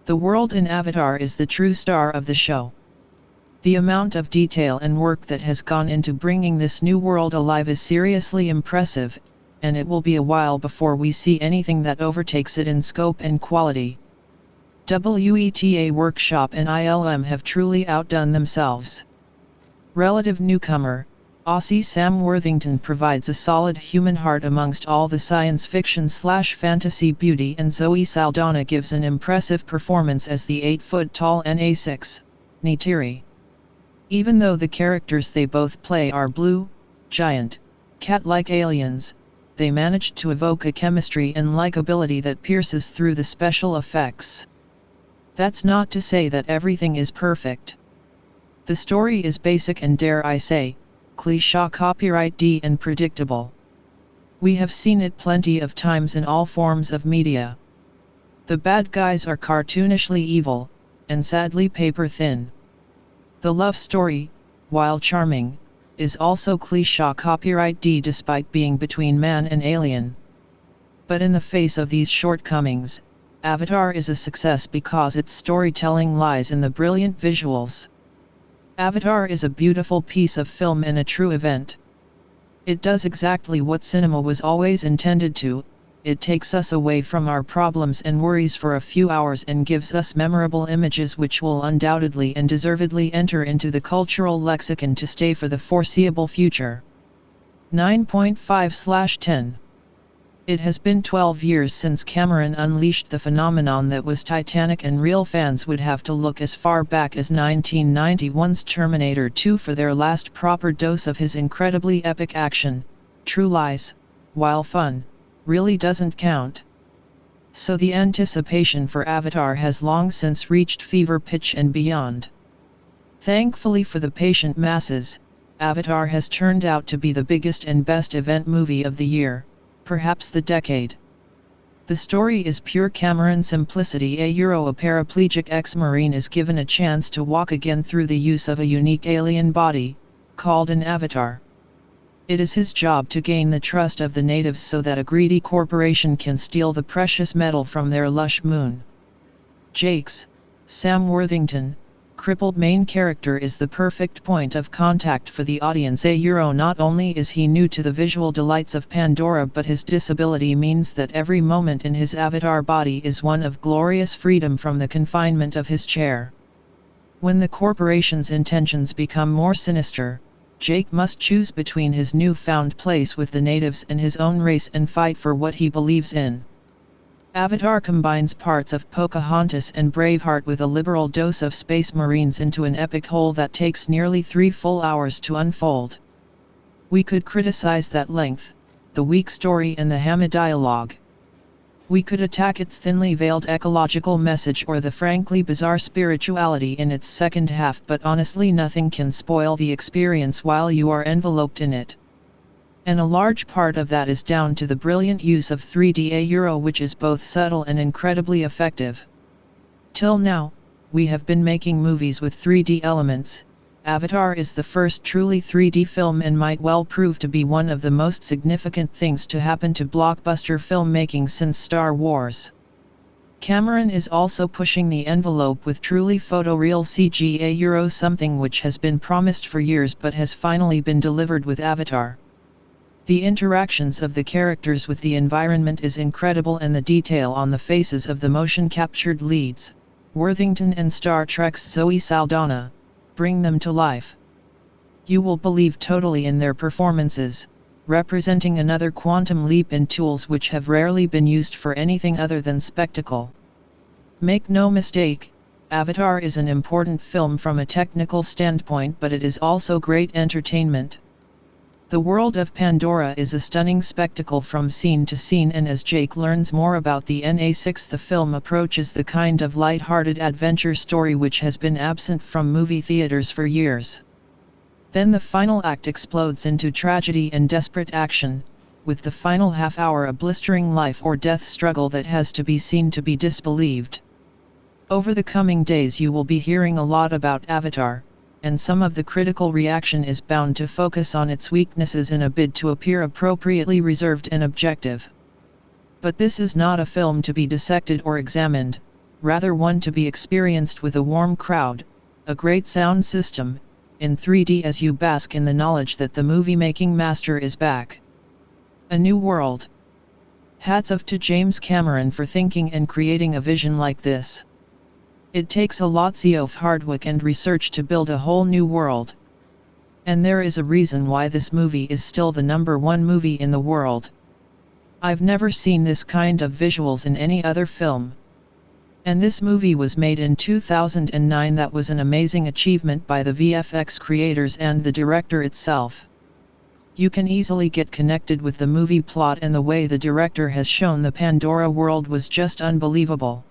The world in Avatar is the true star of the show. The amount of detail and work that has gone into bringing this new world alive is seriously impressive, and it will be a while before we see anything that overtakes it in scope and quality. WETA Workshop and ILM have truly outdone themselves. Relative newcomer, Aussie Sam Worthington provides a solid human heart amongst all the science fiction/fantasy beauty, and Zoe Saldaña gives an impressive performance as the 8-foot-tall NA6, Neytiri. Even though the characters they both play are blue, giant, cat-like aliens, they managed to evoke a chemistry and likability that pierces through the special effects. That's not to say that everything is perfect. The story is basic and, dare I say, cliché copyright D and predictable. We have seen it plenty of times in all forms of media. The bad guys are cartoonishly evil, and sadly paper thin. The love story, while charming, is also cliché copyright D despite being between man and alien. But in the face of these shortcomings, Avatar is a success because its storytelling lies in the brilliant visuals. Avatar is a beautiful piece of film and a true event. It does exactly what cinema was always intended to. It takes us away from our problems and worries for a few hours and gives us memorable images which will undoubtedly and deservedly enter into the cultural lexicon to stay for the foreseeable future. 9.5/10. It has been 12 years since Cameron unleashed the phenomenon that was Titanic, and real fans would have to look as far back as 1991's Terminator 2 for their last proper dose of his incredibly epic action, true lies, while fun, really doesn't count. So the anticipation for Avatar has long since reached fever pitch and beyond. Thankfully for the patient masses, Avatar has turned out to be the biggest and best event movie of the year, perhaps the decade. The story is pure Cameron simplicity. A paraplegic ex-marine is given a chance to walk again through the use of a unique alien body, called an avatar. It is his job to gain the trust of the natives so that a greedy corporation can steal the precious metal from their lush moon. Jake's, Sam Worthington, crippled main character is the perfect point of contact for the audience. Not only is he new to the visual delights of Pandora, but his disability means that every moment in his avatar body is one of glorious freedom from the confinement of his chair. When the corporation's intentions become more sinister, Jake must choose between his newfound place with the natives and his own race and fight for what he believes in. Avatar combines parts of Pocahontas and Braveheart with a liberal dose of Space Marines into an epic whole that takes nearly 3 full hours to unfold. We could criticize that length, the weak story and the hammy dialogue. We could attack its thinly veiled ecological message or the frankly bizarre spirituality in its second half, but honestly nothing can spoil the experience while you are enveloped in it. And a large part of that is down to the brilliant use of 3D, which is both subtle and incredibly effective. Till now, we have been making movies with 3D elements. Avatar is the first truly 3D film and might well prove to be one of the most significant things to happen to blockbuster filmmaking since Star Wars. Cameron is also pushing the envelope with truly photoreal CG, something which has been promised for years but has finally been delivered with Avatar. The interactions of the characters with the environment is incredible, and the detail on the faces of the motion-captured leads, Worthington and Star Trek's Zoe Saldaña, bring them to life. You will believe totally in their performances, representing another quantum leap in tools which have rarely been used for anything other than spectacle. Make no mistake, Avatar is an important film from a technical standpoint, but it is also great entertainment. The world of Pandora is a stunning spectacle from scene to scene, and as Jake learns more about the Na6, the film approaches the kind of light-hearted adventure story which has been absent from movie theaters for years. Then the final act explodes into tragedy and desperate action, with the final half hour a blistering life or death struggle that has to be seen to be disbelieved. Over the coming days you will be hearing a lot about Avatar, and some of the critical reaction is bound to focus on its weaknesses in a bid to appear appropriately reserved and objective. But this is not a film to be dissected or examined, rather one to be experienced with a warm crowd, a great sound system, in 3D as you bask in the knowledge that the movie-making master is back. A new world. Hats off to James Cameron for thinking and creating a vision like this. It takes a lot of hard work and research to build a whole new world. And there is a reason why this movie is still the #1 movie in the world. I've never seen this kind of visuals in any other film. And this movie was made in 2009. That was an amazing achievement by the VFX creators and the director itself. You can easily get connected with the movie plot, and the way the director has shown the Pandora world was just unbelievable.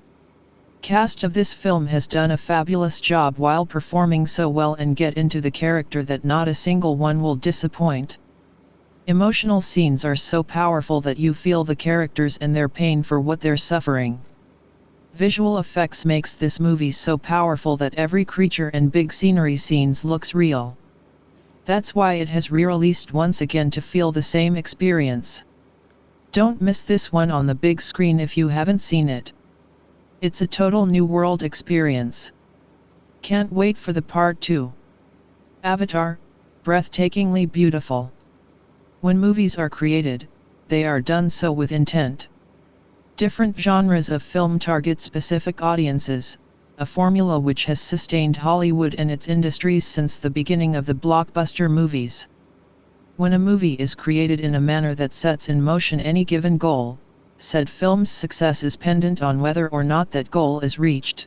Cast of this film has done a fabulous job while performing so well and get into the character that not a single one will disappoint. Emotional scenes are so powerful that you feel the characters and their pain for what they're suffering. Visual effects makes this movie so powerful that every creature and big scenery scenes looks real. That's why it has re-released once again to feel the same experience. Don't miss this one on the big screen if you haven't seen it. It's a total new world experience. Can't wait for the part 2. Avatar, breathtakingly beautiful. When movies are created, they are done so with intent. Different genres of film target specific audiences, a formula which has sustained Hollywood and its industries since the beginning of the blockbuster movies. When a movie is created in a manner that sets in motion any given goal, said film's success is pendant on whether or not that goal is reached.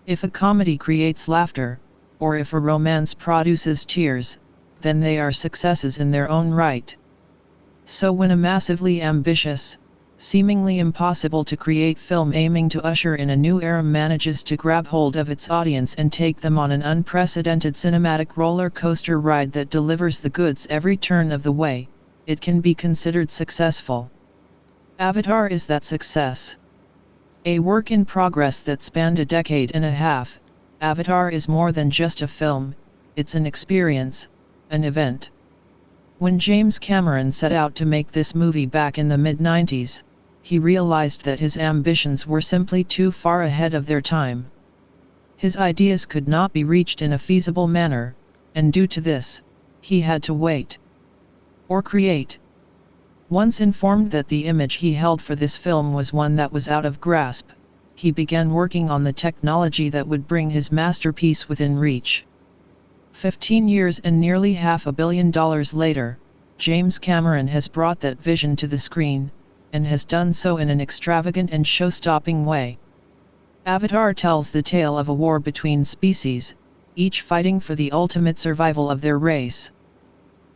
If a comedy creates laughter, or if a romance produces tears, then they are successes in their own right. So when a massively ambitious, seemingly impossible to create film aiming to usher in a new era manages to grab hold of its audience and take them on an unprecedented cinematic roller coaster ride that delivers the goods every turn of the way, it can be considered successful. Avatar is that success. A work in progress that spanned a decade and a half, Avatar is more than just a film, it's an experience, an event. When James Cameron set out to make this movie back in the mid-90s, he realized that his ambitions were simply too far ahead of their time. His ideas could not be reached in a feasible manner, and due to this, he had to wait. Or create. Once informed that the image he held for this film was one that was out of grasp, he began working on the technology that would bring his masterpiece within reach. 15 years and nearly $500 million later, James Cameron has brought that vision to the screen, and has done so in an extravagant and show-stopping way. Avatar tells the tale of a war between species, each fighting for the ultimate survival of their race.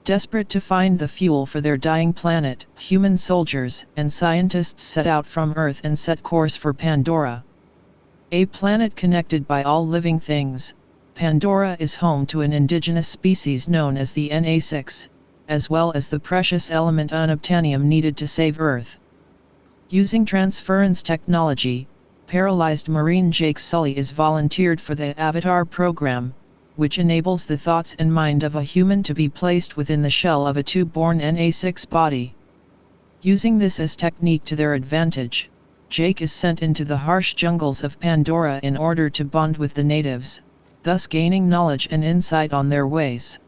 Desperate to find the fuel for their dying planet, human soldiers and scientists set out from Earth and set course for Pandora. A planet connected by all living things, Pandora is home to an indigenous species known as the Na6, as well as the precious element unobtainium needed to save Earth. Using transference technology, paralyzed Marine Jake Sully is volunteered for the Avatar program, which enables the thoughts and mind of a human to be placed within the shell of a tube-born Na6 body. Using this as technique to their advantage, Jake is sent into the harsh jungles of Pandora in order to bond with the natives, thus gaining knowledge and insight on their ways.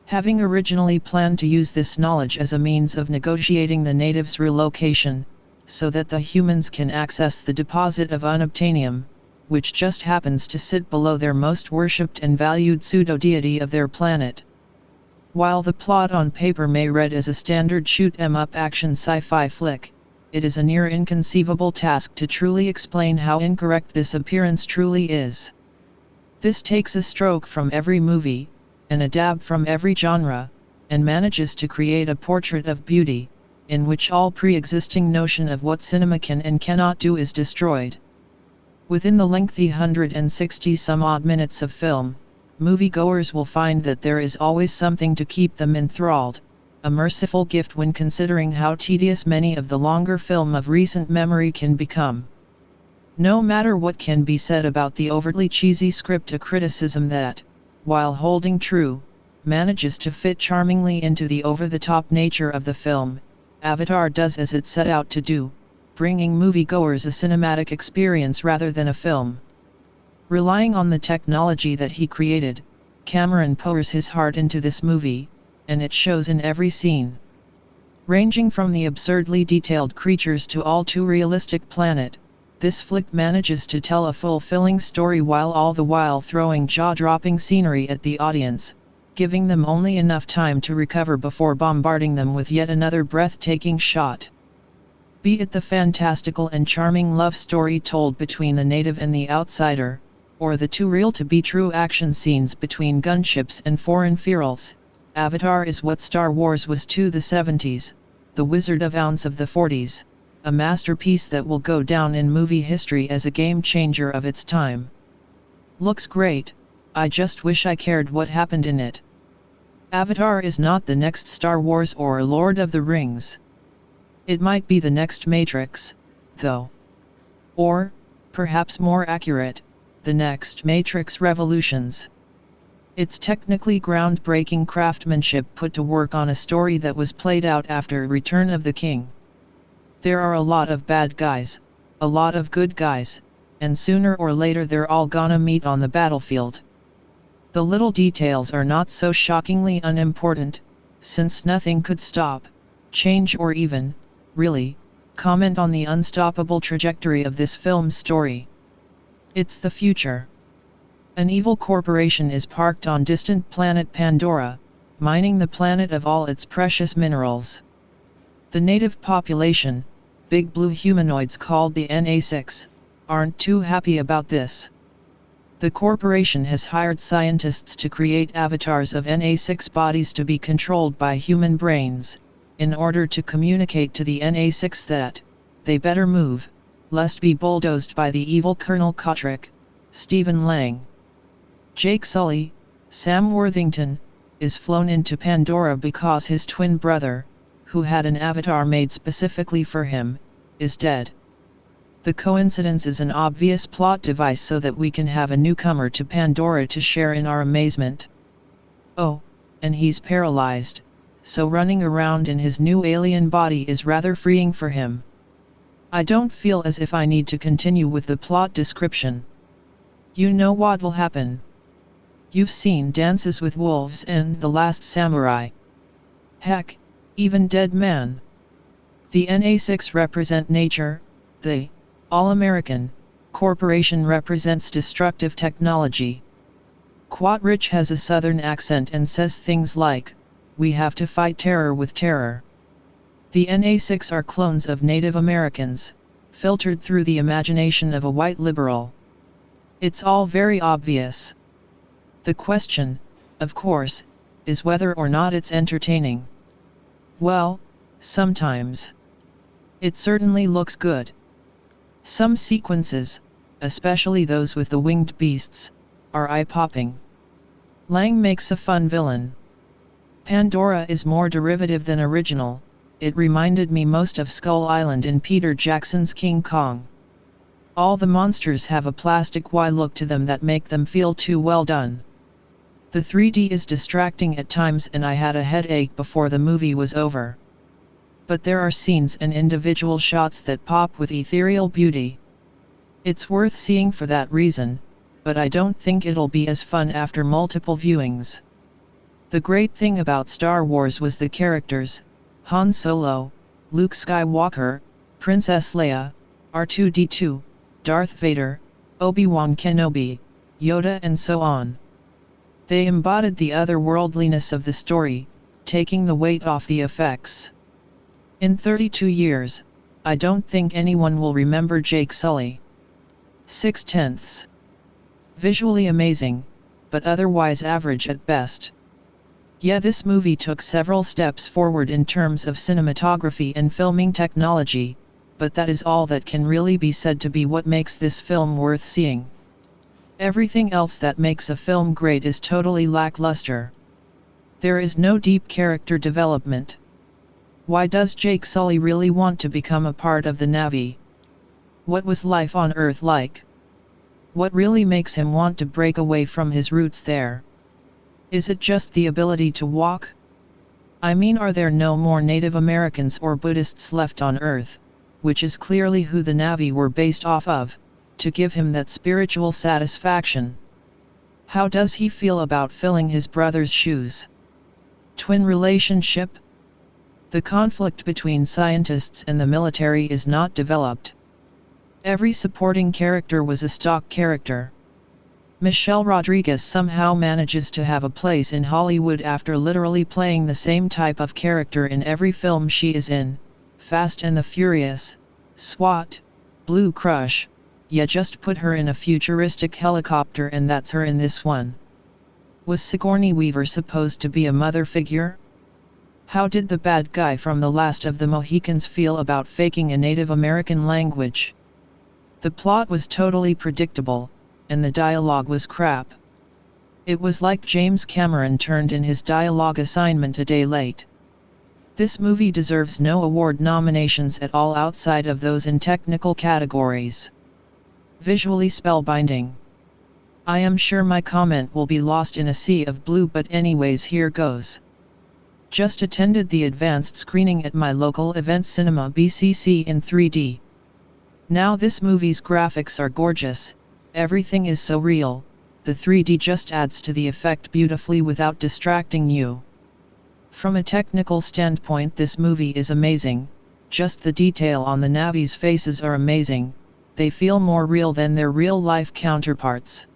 Having originally planned to use this knowledge as a means of negotiating the natives' relocation, so that the humans can access the deposit of unobtainium, which just happens to sit below their most worshipped and valued pseudo-deity of their planet. While the plot on paper may read as a standard shoot-'em-up action sci-fi flick, it is a near inconceivable task to truly explain how incorrect this appearance truly is. This takes a stroke from every movie, and a dab from every genre, and manages to create a portrait of beauty, in which all pre-existing notion of what cinema can and cannot do is destroyed. Within the lengthy 160-some-odd minutes of film, moviegoers will find that there is always something to keep them enthralled, a merciful gift when considering how tedious many of the longer film of recent memory can become. No matter what can be said about the overtly cheesy script, a criticism that, while holding true, manages to fit charmingly into the over-the-top nature of the film, Avatar does as it set out to do, bringing moviegoers a cinematic experience rather than a film. Relying on the technology that he created, Cameron pours his heart into this movie, and it shows in every scene. Ranging from the absurdly detailed creatures to all too realistic planet, this flick manages to tell a fulfilling story while all the while throwing jaw-dropping scenery at the audience, giving them only enough time to recover before bombarding them with yet another breathtaking shot. Be it the fantastical and charming love story told between the native and the outsider, or the too real to be true action scenes between gunships and foreign ferals, Avatar is what Star Wars was to the 70s, the Wizard of Oz of the 40s, a masterpiece that will go down in movie history as a game-changer of its time. Looks great, I just wish I cared what happened in it. Avatar is not the next Star Wars or Lord of the Rings. It might be the next Matrix, though. Or, perhaps more accurate, the next Matrix Revolutions. It's technically groundbreaking craftsmanship put to work on a story that was played out after Return of the King. There are a lot of bad guys, a lot of good guys, and sooner or later they're all gonna meet on the battlefield. The little details are not so shockingly unimportant, since nothing could stop, change or even, really, comment on the unstoppable trajectory of this film's story. It's the future. An evil corporation is parked on distant planet Pandora, mining the planet of all its precious minerals. The native population, big blue humanoids called the Na6, aren't too happy about this. The corporation has hired scientists to create avatars of Na6 bodies to be controlled by human brains, in order to communicate to the NA6 that they better move, lest be bulldozed by the evil Colonel Kotrick, Stephen Lang. Jake Sully, Sam Worthington, is flown into Pandora because his twin brother, who had an avatar made specifically for him, is dead. The coincidence is an obvious plot device so that we can have a newcomer to Pandora to share in our amazement. Oh, and he's paralyzed, so running around in his new alien body is rather freeing for him. I don't feel as if I need to continue with the plot description. You know what'll happen. You've seen Dances with Wolves and The Last Samurai. Heck, even Dead Man. The NA6 represent nature, the All-American Corporation represents destructive technology. Quatrich has a southern accent and says things like, "We have to fight terror with terror." The NA6 are clones of Native Americans, filtered through the imagination of a white liberal. It's all very obvious. The question, of course, is whether or not it's entertaining. Well, sometimes. It certainly looks good. Some sequences, especially those with the winged beasts, are eye-popping. Lang makes a fun villain. Pandora is more derivative than original. It reminded me most of Skull Island in Peter Jackson's King Kong. All the monsters have a plastic Y look to them that make them feel too well done. The 3D is distracting at times and I had a headache before the movie was over. But there are scenes and individual shots that pop with ethereal beauty. It's worth seeing for that reason, but I don't think it'll be as fun after multiple viewings. The great thing about Star Wars was the characters: Han Solo, Luke Skywalker, Princess Leia, R2-D2, Darth Vader, Obi-Wan Kenobi, Yoda and so on. They embodied the otherworldliness of the story, taking the weight off the effects. In 32 years, I don't think anyone will remember Jake Sully. 6/10. Visually amazing, but otherwise average at best. Yeah, this movie took several steps forward in terms of cinematography and filming technology, but that is all that can really be said to be what makes this film worth seeing. Everything else that makes a film great is totally lackluster. There is no deep character development. Why does Jake Sully really want to become a part of the Navy? What was life on Earth like? What really makes him want to break away from his roots there? Is it just the ability to walk? I mean, are there no more Native Americans or Buddhists left on Earth, which is clearly who the Na'vi were based off of, to give him that spiritual satisfaction? How does he feel about filling his brother's shoes? Twin relationship? The conflict between scientists and the military is not developed. Every supporting character was a stock character. Michelle Rodriguez somehow manages to have a place in Hollywood after literally playing the same type of character in every film she is in: Fast and the Furious, SWAT, Blue Crush. Yeah, just put her in a futuristic helicopter and that's her in this one. Was Sigourney Weaver supposed to be a mother figure? How did the bad guy from The Last of the Mohicans feel about faking a Native American language? The plot was totally predictable, and the dialogue was crap. It was like James Cameron turned in his dialogue assignment a day late. This movie deserves no award nominations at all outside of those in technical categories. Visually spellbinding. I am sure my comment will be lost in a sea of blue, but anyways, here goes. Just attended the advanced screening at my local event cinema BCC in 3D. Now this movie's graphics are gorgeous, everything is so real, the 3D just adds to the effect beautifully without distracting you. From a technical standpoint, this movie is amazing. Just the detail on the Navi's faces are amazing. They feel more real than their real-life counterparts.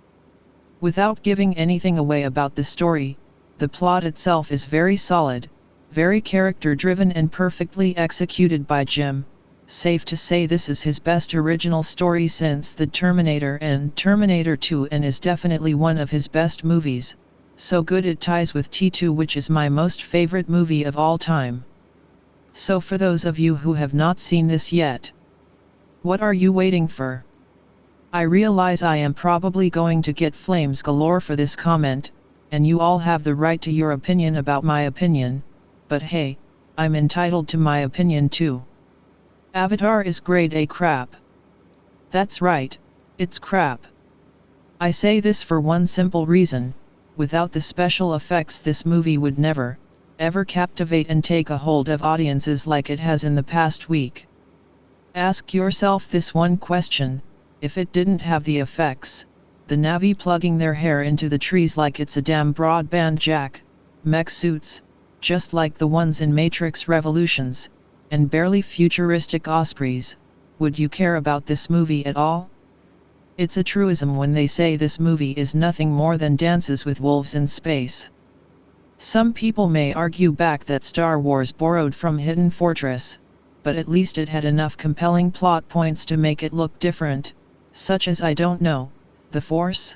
Without giving anything away about the story, the plot itself is very solid, very character-driven and perfectly executed by Jim. Safe to say this is his best original story since The Terminator and Terminator 2, and is definitely one of his best movies, so good it ties with T2, which is my most favorite movie of all time. So for those of you who have not seen this yet, what are you waiting for? I realize I am probably going to get flames galore for this comment, and you all have the right to your opinion about my opinion, but hey, I'm entitled to my opinion too. Avatar is grade A crap. That's right, it's crap. I say this for one simple reason: without the special effects this movie would never, ever captivate and take a hold of audiences like it has in the past week. Ask yourself this one question: if it didn't have the effects, the Na'vi plugging their hair into the trees like it's a damn broadband jack, mech suits, just like the ones in Matrix Revolutions, and barely futuristic ospreys, would you care about this movie at all? It's a truism when they say this movie is nothing more than Dances with Wolves in space. Some people may argue back that Star Wars borrowed from Hidden Fortress, but at least it had enough compelling plot points to make it look different, such as, I don't know, the Force?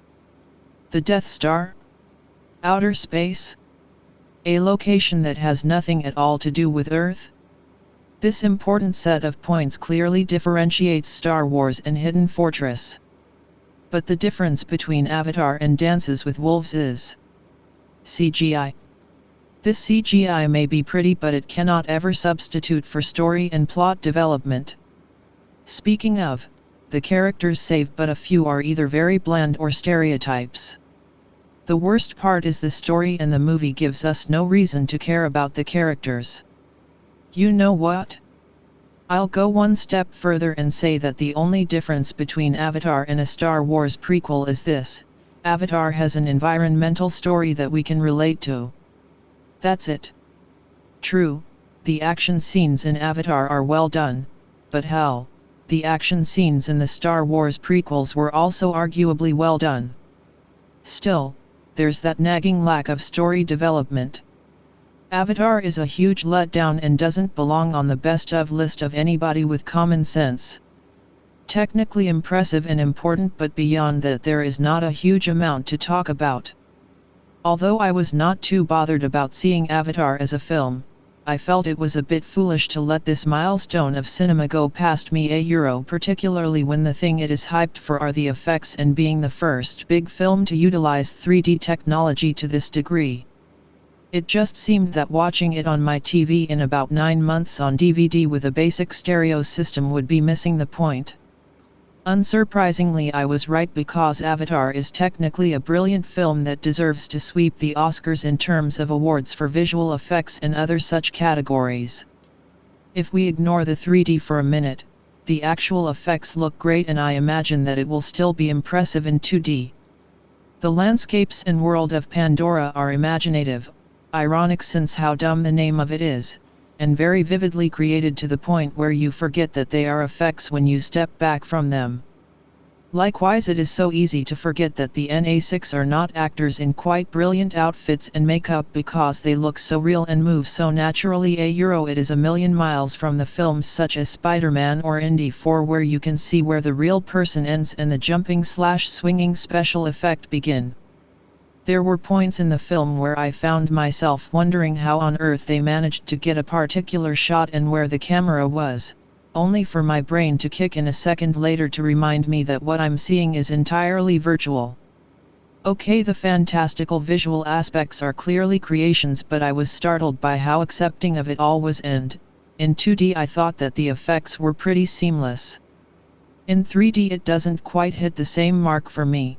The Death Star? Outer space? A location that has nothing at all to do with Earth? This important set of points clearly differentiates Star Wars and Hidden Fortress. But the difference between Avatar and Dances with Wolves is CGI. This CGI may be pretty, but it cannot ever substitute for story and plot development. Speaking of, the characters save but a few are either very bland or stereotypes. The worst part is the story, and the movie gives us no reason to care about the characters. You know what? I'll go one step further and say that the only difference between Avatar and a Star Wars prequel is this: Avatar has an environmental story that we can relate to. That's it. True, the action scenes in Avatar are well done, but hell, the action scenes in the Star Wars prequels were also arguably well done. Still, there's that nagging lack of story development. Avatar is a huge letdown and doesn't belong on the best of list of anybody with common sense. Technically impressive and important, but beyond that there is not a huge amount to talk about. Although I was not too bothered about seeing Avatar as a film, I felt it was a bit foolish to let this milestone of cinema go past me, particularly when the thing it is hyped for are the effects and being the first big film to utilize 3D technology to this degree. It just seemed that watching it on my TV in about 9 months on DVD with a basic stereo system would be missing the point. Unsurprisingly, I was right, because Avatar is technically a brilliant film that deserves to sweep the Oscars in terms of awards for visual effects and other such categories. If we ignore the 3D for a minute, the actual effects look great, and I imagine that it will still be impressive in 2D. The landscapes and world of Pandora are imaginative, ironic since how dumb the name of it is, and very vividly created to the point where you forget that they are effects when you step back from them. Likewise, it is so easy to forget that the NA6 are not actors in quite brilliant outfits and makeup, because they look so real and move so naturally. It is a million miles from the films such as Spider-Man or Indy 4, where you can see where the real person ends and the jumping/swinging special effect begin. There were points in the film where I found myself wondering how on earth they managed to get a particular shot and where the camera was, only for my brain to kick in a second later to remind me that what I'm seeing is entirely virtual. Okay, the fantastical visual aspects are clearly creations, but I was startled by how accepting of it all was, and in 2D I thought that the effects were pretty seamless. In 3D it doesn't quite hit the same mark for me.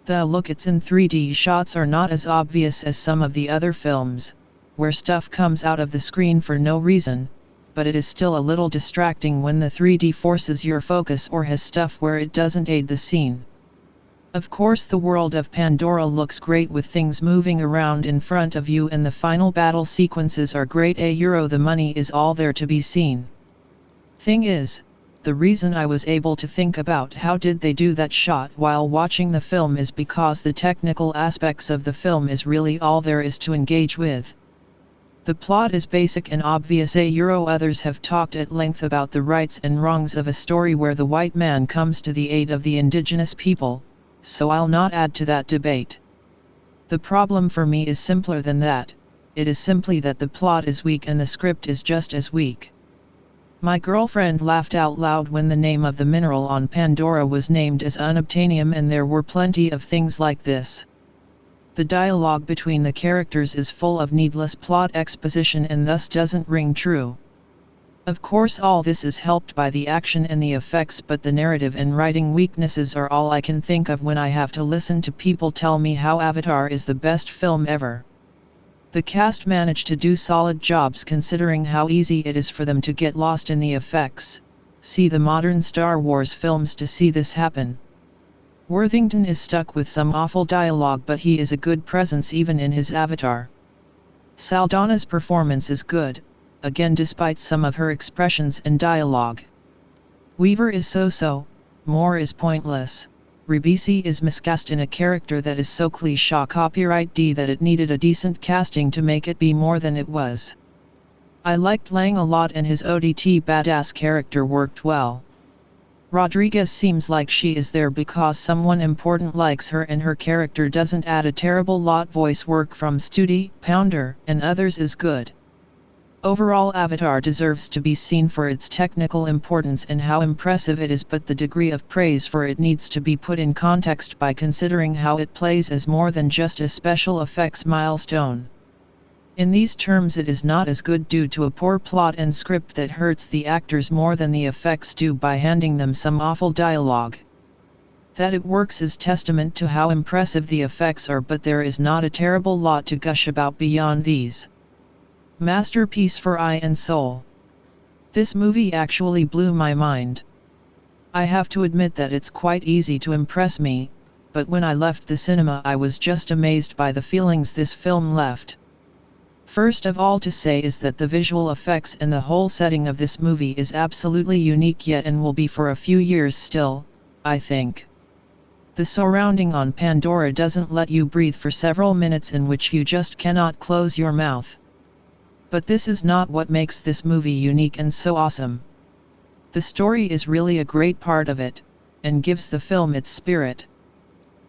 The look-its in 3D shots are not as obvious as some of the other films, where stuff comes out of the screen for no reason, but it is still a little distracting when the 3D forces your focus or has stuff where it doesn't aid the scene. Of course, the world of Pandora looks great with things moving around in front of you, and the final battle sequences are great. The money is all there to be seen. Thing is, the reason I was able to think about how did they do that shot while watching the film is because the technical aspects of the film is really all there is to engage with. The plot is basic and obvious. Others have talked at length about the rights and wrongs of a story where the white man comes to the aid of the indigenous people, so I'll not add to that debate. The problem for me is simpler than that. it is simply that the plot is weak and the script is just as weak. My girlfriend laughed out loud when the name of the mineral on Pandora was named as unobtainium, and there were plenty of things like this. The dialogue between the characters is full of needless plot exposition and thus doesn't ring true. Of course all this is helped by the action and the effects, but the narrative and writing weaknesses are all I can think of when I have to listen to people tell me how Avatar is the best film ever. The cast managed to do solid jobs considering how easy it is for them to get lost in the effects. See the modern Star Wars films to see this happen. Worthington is stuck with some awful dialogue, but he is a good presence even in his Avatar. Saldaña's performance is good, again despite some of her expressions and dialogue. Weaver is so-so, Moore is pointless. Ribisi is miscast in a character that is so cliché copyright D that it needed a decent casting to make it be more than it was. I liked Lang a lot and his ODT badass character worked well. Rodriguez seems like she is there because someone important likes her, and her character doesn't add a terrible lot. Voice work from Studi, Pounder, and others is good. Overall, Avatar deserves to be seen for its technical importance and how impressive it is, but the degree of praise for it needs to be put in context by considering how it plays as more than just a special effects milestone. In these terms, it is not as good due to a poor plot and script that hurts the actors more than the effects do by handing them some awful dialogue. That it works is testament to how impressive the effects are, but there is not a terrible lot to gush about beyond these. Masterpiece for eye and soul. This movie actually blew my mind. I have to admit that it's quite easy to impress me, but when I left the cinema I was just amazed by the feelings this film left. First of all to say is that the visual effects and the whole setting of this movie is absolutely unique yet and will be for a few years still, I think. The surrounding on Pandora doesn't let you breathe for several minutes in which you just cannot close your mouth. But this is not what makes this movie unique and so awesome. The story is really a great part of it, and gives the film its spirit.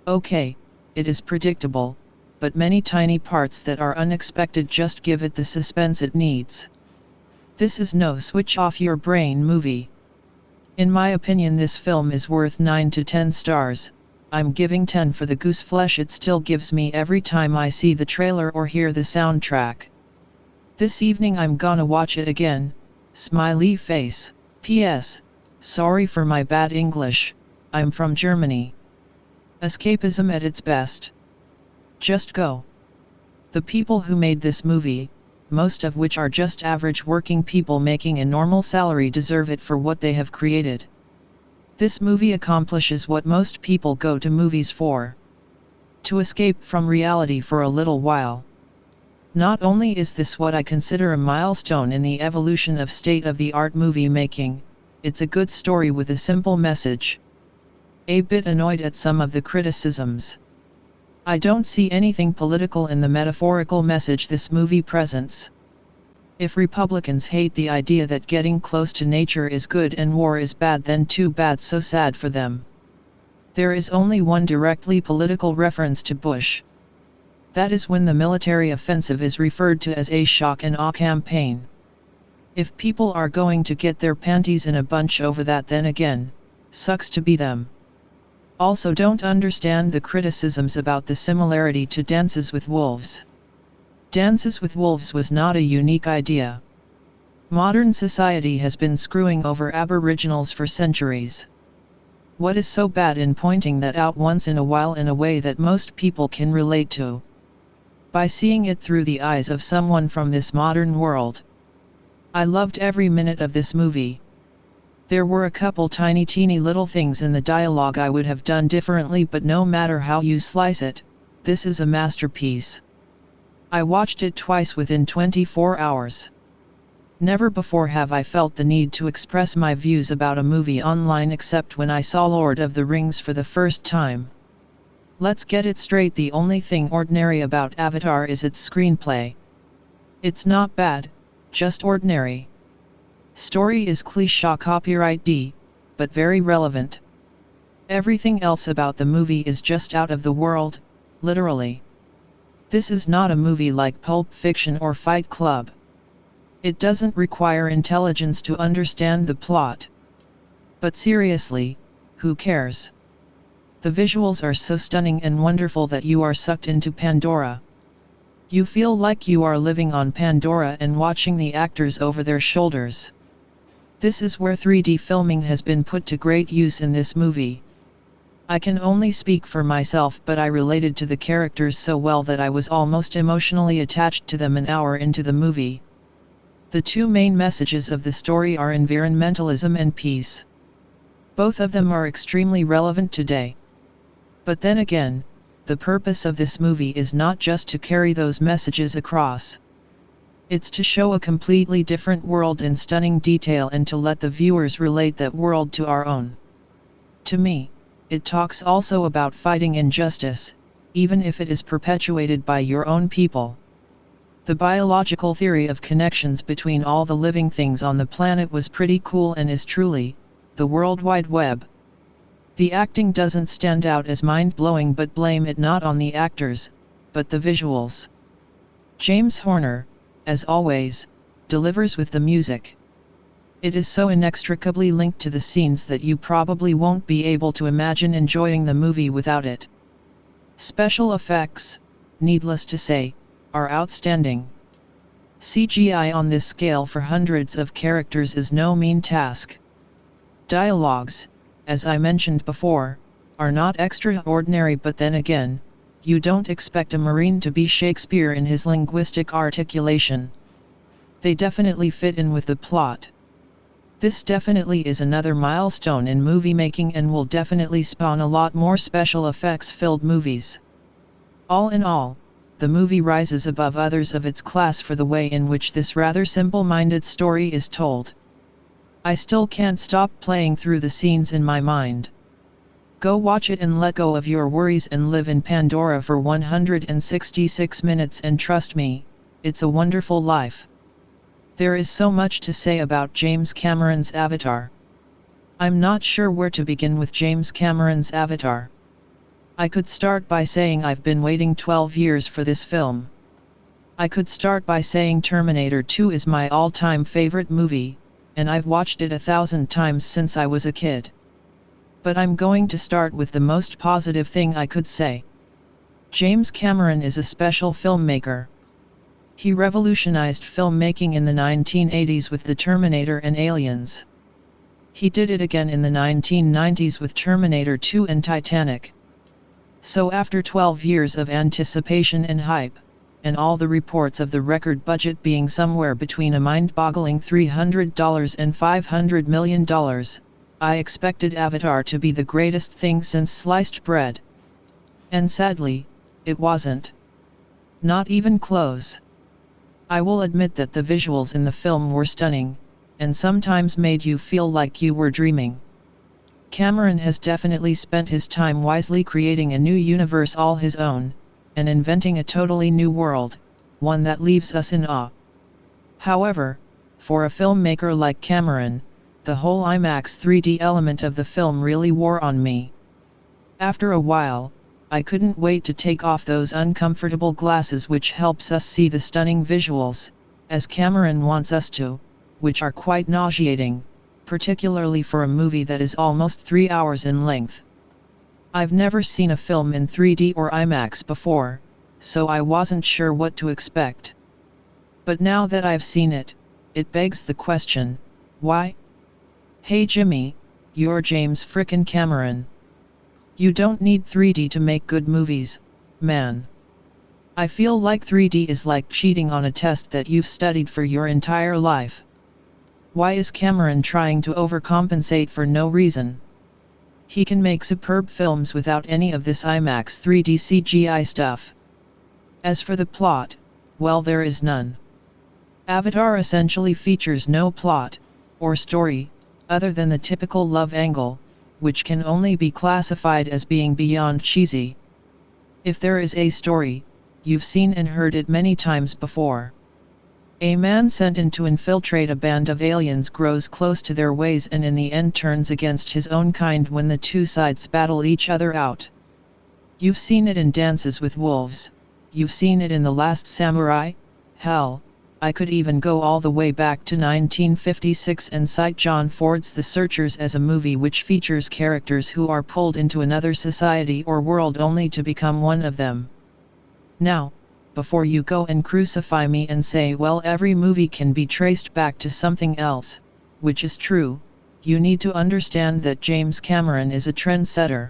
Okay, it is predictable, but many tiny parts that are unexpected just give it the suspense it needs. This is no switch off your brain movie. In my opinion, this film is worth 9 to 10 stars. I'm giving 10 for the goose flesh it still gives me every time I see the trailer or hear the soundtrack. This evening I'm gonna watch it again. Smiley face. P.S. Sorry for my bad English, I'm from Germany. Escapism at its best. Just go. The people who made this movie, most of which are just average working people making a normal salary, deserve it for what they have created. This movie accomplishes what most people go to movies for. To escape from reality for a little while. Not only is this what I consider a milestone in the evolution of state-of-the-art movie making, it's a good story with a simple message. A bit annoyed at some of the criticisms. I don't see anything political in the metaphorical message this movie presents. If Republicans hate the idea that getting close to nature is good and war is bad, then too bad, so sad for them. There is only one directly political reference to Bush. That is when the military offensive is referred to as a shock and awe campaign. If people are going to get their panties in a bunch over that, then again, sucks to be them. Also don't understand the criticisms about the similarity to Dances with Wolves. Dances with Wolves was not a unique idea. Modern society has been screwing over Aboriginals for centuries. What is so bad in pointing that out once in a while in a way that most people can relate to? By seeing it through the eyes of someone from this modern world. I loved every minute of this movie. There were a couple teeny little things in the dialogue I would have done differently, but no matter how you slice it, this is a masterpiece. I watched it twice within 24 hours. Never before have I felt the need to express my views about a movie online except when I saw Lord of the Rings for the first time. Let's get it straight, the only thing ordinary about Avatar is its screenplay. It's not bad, just ordinary. Story is cliché copyright D, but very relevant. Everything else about the movie is just out of the world, literally. This is not a movie like Pulp Fiction or Fight Club. It doesn't require intelligence to understand the plot. But seriously, who cares? The visuals are so stunning and wonderful that you are sucked into Pandora. You feel like you are living on Pandora and watching the actors over their shoulders. This is where 3D filming has been put to great use in this movie. I can only speak for myself, but I related to the characters so well that I was almost emotionally attached to them an hour into the movie. The two main messages of the story are environmentalism and peace. Both of them are extremely relevant today. But then again, the purpose of this movie is not just to carry those messages across. It's to show a completely different world in stunning detail and to let the viewers relate that world to our own. To me, it talks also about fighting injustice, even if it is perpetuated by your own people. The biological theory of connections between all the living things on the planet was pretty cool and is truly the World Wide Web. The acting doesn't stand out as mind-blowing, but blame it not on the actors, but the visuals. James Horner, as always, delivers with the music. It is so inextricably linked to the scenes that you probably won't be able to imagine enjoying the movie without it. Special effects, needless to say, are outstanding. CGI on this scale for hundreds of characters is no mean task. Dialogues, as I mentioned before, are not extraordinary, but then again, you don't expect a Marine to be Shakespeare in his linguistic articulation. They definitely fit in with the plot. This definitely is another milestone in movie making and will definitely spawn a lot more special effects filled movies. All in all, the movie rises above others of its class for the way in which this rather simple-minded story is told. I still can't stop playing through the scenes in my mind. Go watch it and let go of your worries and live in Pandora for 166 minutes, and trust me, it's a wonderful life. There is so much to say about James Cameron's Avatar. I'm not sure where to begin with James Cameron's Avatar. I could start by saying I've been waiting 12 years for this film. I could start by saying Terminator 2 is my all-time favorite movie, and I've watched it 1,000 times since I was a kid. But I'm going to start with the most positive thing I could say. James Cameron is a special filmmaker. He revolutionized filmmaking in the 1980s with The Terminator and Aliens. He did it again in the 1990s with Terminator 2 and Titanic. So after 12 years of anticipation and hype, and all the reports of the record budget being somewhere between a mind-boggling $300 and $500 million, I expected Avatar to be the greatest thing since sliced bread. And sadly, it wasn't. Not even close. I will admit that the visuals in the film were stunning, and sometimes made you feel like you were dreaming. Cameron has definitely spent his time wisely creating a new universe all his own, and inventing a totally new world, one that leaves us in awe. However, for a filmmaker like Cameron, the whole IMAX 3D element of the film really wore on me. After a while, I couldn't wait to take off those uncomfortable glasses which helps us see the stunning visuals, as Cameron wants us to, which are quite nauseating, particularly for a movie that is almost 3 hours in length. I've never seen a film in 3D or IMAX before, so I wasn't sure what to expect. But now that I've seen it, it begs the question, why? Hey Jimmy, you're James frickin' Cameron. You don't need 3D to make good movies, man. I feel like 3D is like cheating on a test that you've studied for your entire life. Why is Cameron trying to overcompensate for no reason? He can make superb films without any of this IMAX 3D CGI stuff. As for the plot, well, there is none. Avatar essentially features no plot, or story, other than the typical love angle, which can only be classified as being beyond cheesy. If there is a story, you've seen and heard it many times before. A man sent in to infiltrate a band of aliens grows close to their ways and in the end turns against his own kind when the two sides battle each other out. You've seen it in Dances with Wolves, you've seen it in The Last Samurai? Hell, I could even go all the way back to 1956 and cite John Ford's The Searchers as a movie which features characters who are pulled into another society or world only to become one of them. Now, before you go and crucify me and say, well, every movie can be traced back to something else, which is true, you need to understand that James Cameron is a trendsetter.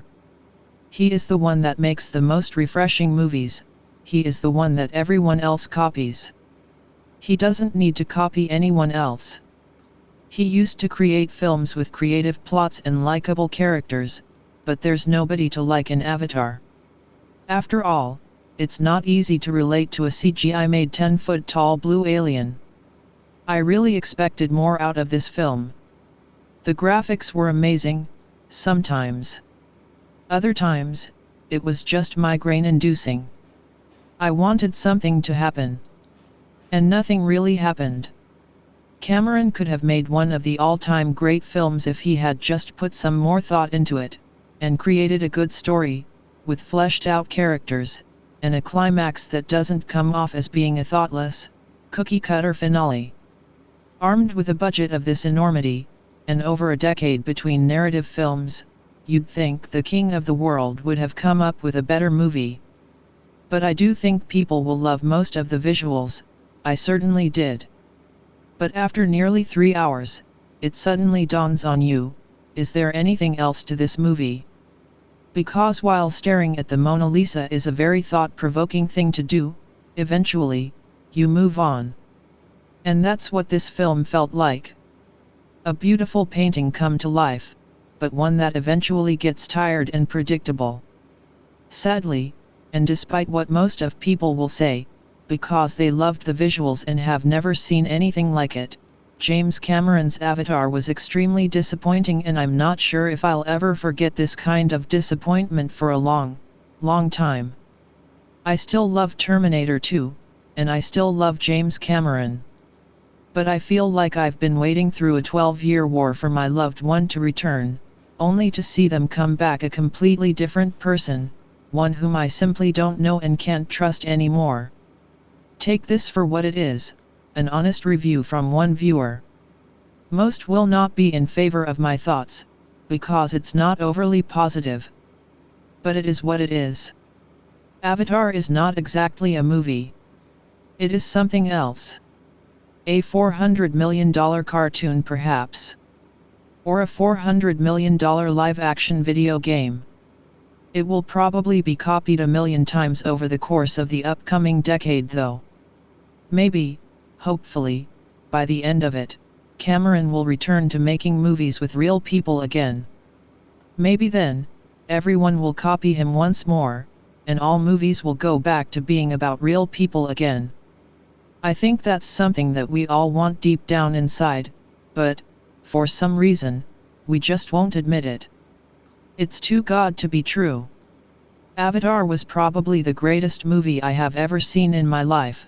He is the one that makes the most refreshing movies, he is the one that everyone else copies. He doesn't need to copy anyone else. He used to create films with creative plots and likable characters, but there's nobody to like in Avatar. After all, it's not easy to relate to a CGI-made 10-foot-tall blue alien. I really expected more out of this film. The graphics were amazing, sometimes. Other times, it was just migraine-inducing. I wanted something to happen. And nothing really happened. Cameron could have made one of the all-time great films if he had just put some more thought into it, and created a good story, with fleshed-out characters, and a climax that doesn't come off as being a thoughtless, cookie-cutter finale. Armed with a budget of this enormity, and over a decade between narrative films, you'd think the king of the world would have come up with a better movie. But I do think people will love most of the visuals. I certainly did. But after nearly 3 hours, it suddenly dawns on you, is there anything else to this movie? Because while staring at the Mona Lisa is a very thought-provoking thing to do, eventually, you move on. And that's what this film felt like. A beautiful painting come to life, but one that eventually gets tired and predictable. Sadly, and despite what most of people will say, because they loved the visuals and have never seen anything like it, James Cameron's Avatar was extremely disappointing, and I'm not sure if I'll ever forget this kind of disappointment for a long, long time. I still love Terminator 2, and I still love James Cameron. But I feel like I've been waiting through a 12-year war for my loved one to return, only to see them come back a completely different person, one whom I simply don't know and can't trust anymore. Take this for what it is, an honest review from one viewer. Most will not be in favor of my thoughts, because it's not overly positive. But it is what it is. Avatar is not exactly a movie. It is something else. A $400 million cartoon perhaps. Or a $400 million live-action video game. It will probably be copied a million times over the course of the upcoming decade though. Maybe, hopefully, by the end of it, Cameron will return to making movies with real people again. Maybe then, everyone will copy him once more, and all movies will go back to being about real people again. I think that's something that we all want deep down inside, but, for some reason, we just won't admit it. It's too good to be true. Avatar was probably the greatest movie I have ever seen in my life.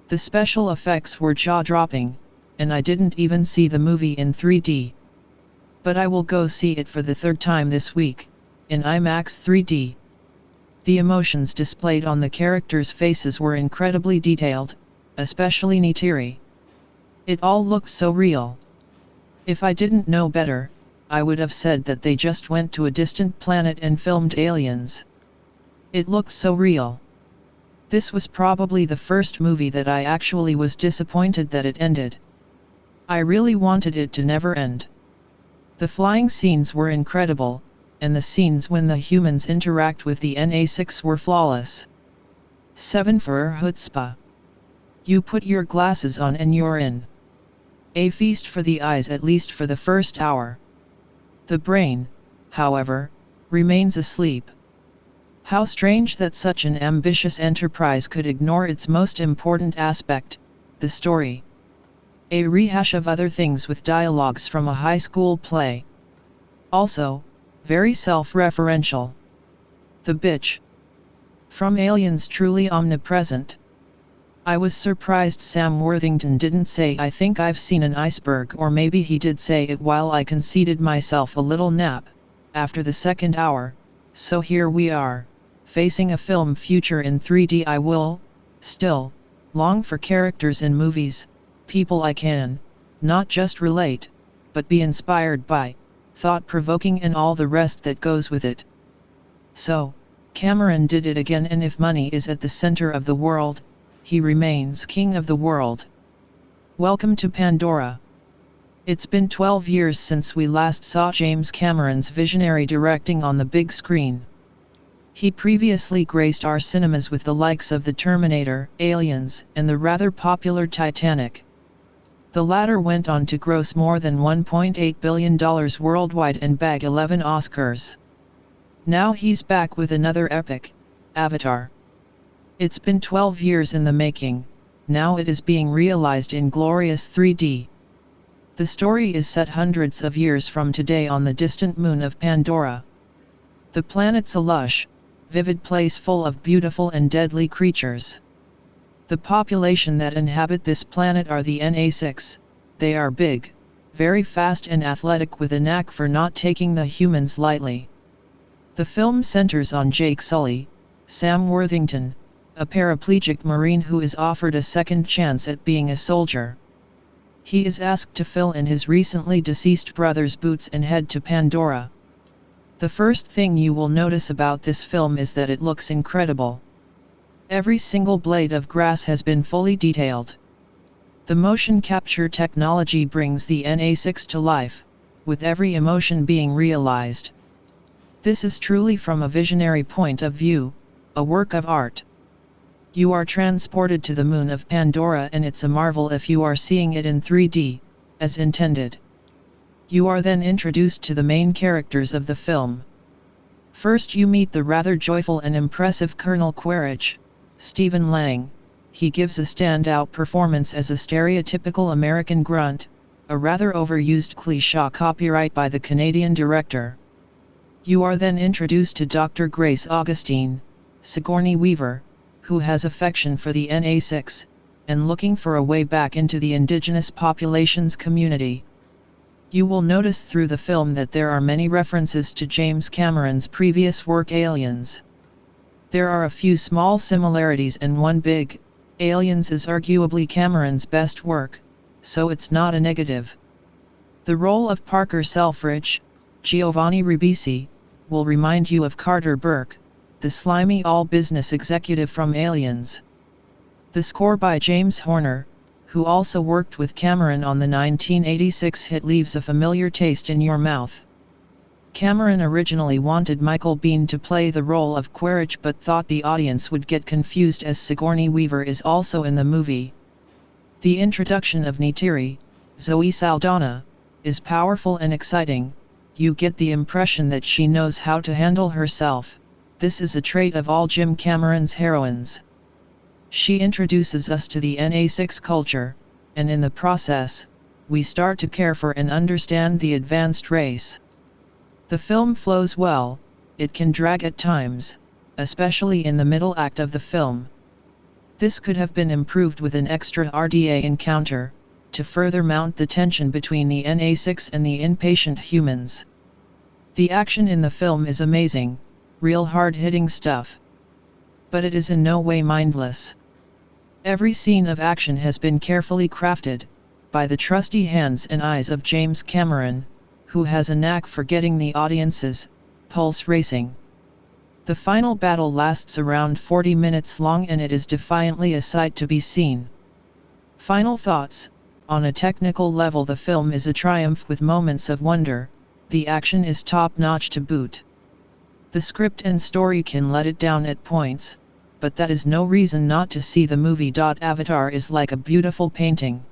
The special effects were jaw-dropping, and I didn't even see the movie in 3D. But I will go see it for the third time this week, in IMAX 3D. The emotions displayed on the characters' faces were incredibly detailed, especially Neytiri. It all looked so real. If I didn't know better, I would have said that they just went to a distant planet and filmed aliens. It looked so real. This was probably the first movie that I actually was disappointed that it ended. I really wanted it to never end. The flying scenes were incredible, and the scenes when the humans interact with the NA6 were flawless. 7 for chutzpah. You put your glasses on and you're in. A feast for the eyes, at least for the first hour. The brain, however, remains asleep. How strange that such an ambitious enterprise could ignore its most important aspect, the story. A rehash of other things with dialogues from a high school play. Also, very self-referential. The bitch. From Aliens truly omnipresent. I was surprised Sam Worthington didn't say I think I've seen an iceberg, or maybe he did say it while I conceded myself a little nap, after the second hour, so here we are, facing a film future in 3D. I will, still, long for characters in movies, people I can, not just relate, but be inspired by, thought-provoking and all the rest that goes with it. So, Cameron did it again, and if money is at the center of the world, he remains king of the world. Welcome to Pandora. It's been 12 years since we last saw James Cameron's visionary directing on the big screen. He previously graced our cinemas with the likes of The Terminator, Aliens, and the rather popular Titanic. The latter went on to gross more than $1.8 billion worldwide and bag 11 Oscars. Now he's back with another epic, Avatar. It's been 12 years in the making, now it is being realized in glorious 3D. The story is set hundreds of years from today on the distant moon of Pandora. The planet's a lush, vivid place full of beautiful and deadly creatures. The population that inhabit this planet are the Na6, they are big, very fast and athletic with a knack for not taking the humans lightly. The film centers on Jake Sully, Sam Worthington, a paraplegic Marine who is offered a second chance at being a soldier. He is asked to fill in his recently deceased brother's boots and head to Pandora. The first thing you will notice about this film is that it looks incredible. Every single blade of grass has been fully detailed. The motion capture technology brings the Na6 to life, with every emotion being realized. This is truly from a visionary point of view, a work of art. You are transported to the moon of Pandora, and it's a marvel if you are seeing it in 3D, as intended. You are then introduced to the main characters of the film. First you meet the rather joyful and impressive Colonel Quaritch, Stephen Lang. He gives a standout performance as a stereotypical American grunt, a rather overused cliché copyright by the Canadian director. You are then introduced to Dr. Grace Augustine, Sigourney Weaver, who has affection for the Na6, and looking for a way back into the indigenous population's community. You will notice through the film that there are many references to James Cameron's previous work Aliens. There are a few small similarities and one big. Aliens is arguably Cameron's best work, so it's not a negative. The role of Parker Selfridge, Giovanni Ribisi, will remind you of Carter Burke, the slimy all-business executive from Aliens. The score by James Horner, who also worked with Cameron on the 1986 hit, leaves a familiar taste in your mouth. Cameron originally wanted Michael Biehn to play the role of Quaritch but thought the audience would get confused as Sigourney Weaver is also in the movie. The introduction of Neytiri, Zoe Saldaña, is powerful and exciting. You get the impression that she knows how to handle herself. This is a trait of all Jim Cameron's heroines. She introduces us to the Na6 culture, and in the process, we start to care for and understand the advanced race. The film flows well, it can drag at times, especially in the middle act of the film. This could have been improved with an extra RDA encounter, to further mount the tension between the Na6 and the impatient humans. The action in the film is amazing, real hard-hitting stuff. But it is in no way mindless. Every scene of action has been carefully crafted, by the trusty hands and eyes of James Cameron, who has a knack for getting the audience's pulse racing. The final battle lasts around 40 minutes long and it is defiantly a sight to be seen. Final thoughts: on a technical level the film is a triumph with moments of wonder, the action is top-notch to boot. The script and story can let it down at points, but that is no reason not to see the movie. Avatar is like a beautiful painting.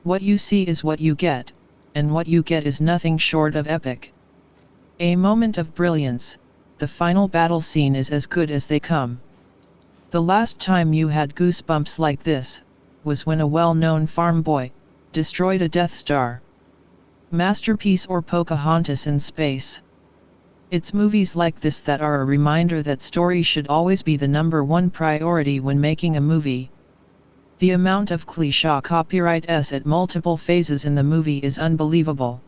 What you see is what you get, and what you get is nothing short of epic. A moment of brilliance, the final battle scene is as good as they come. The last time you had goosebumps like this, was when a well-known farm boy destroyed a Death Star. Masterpiece or Pocahontas in space. It's movies like this that are a reminder that story should always be the #1 priority when making a movie. The amount of cliché copyright at multiple phases in the movie is unbelievable.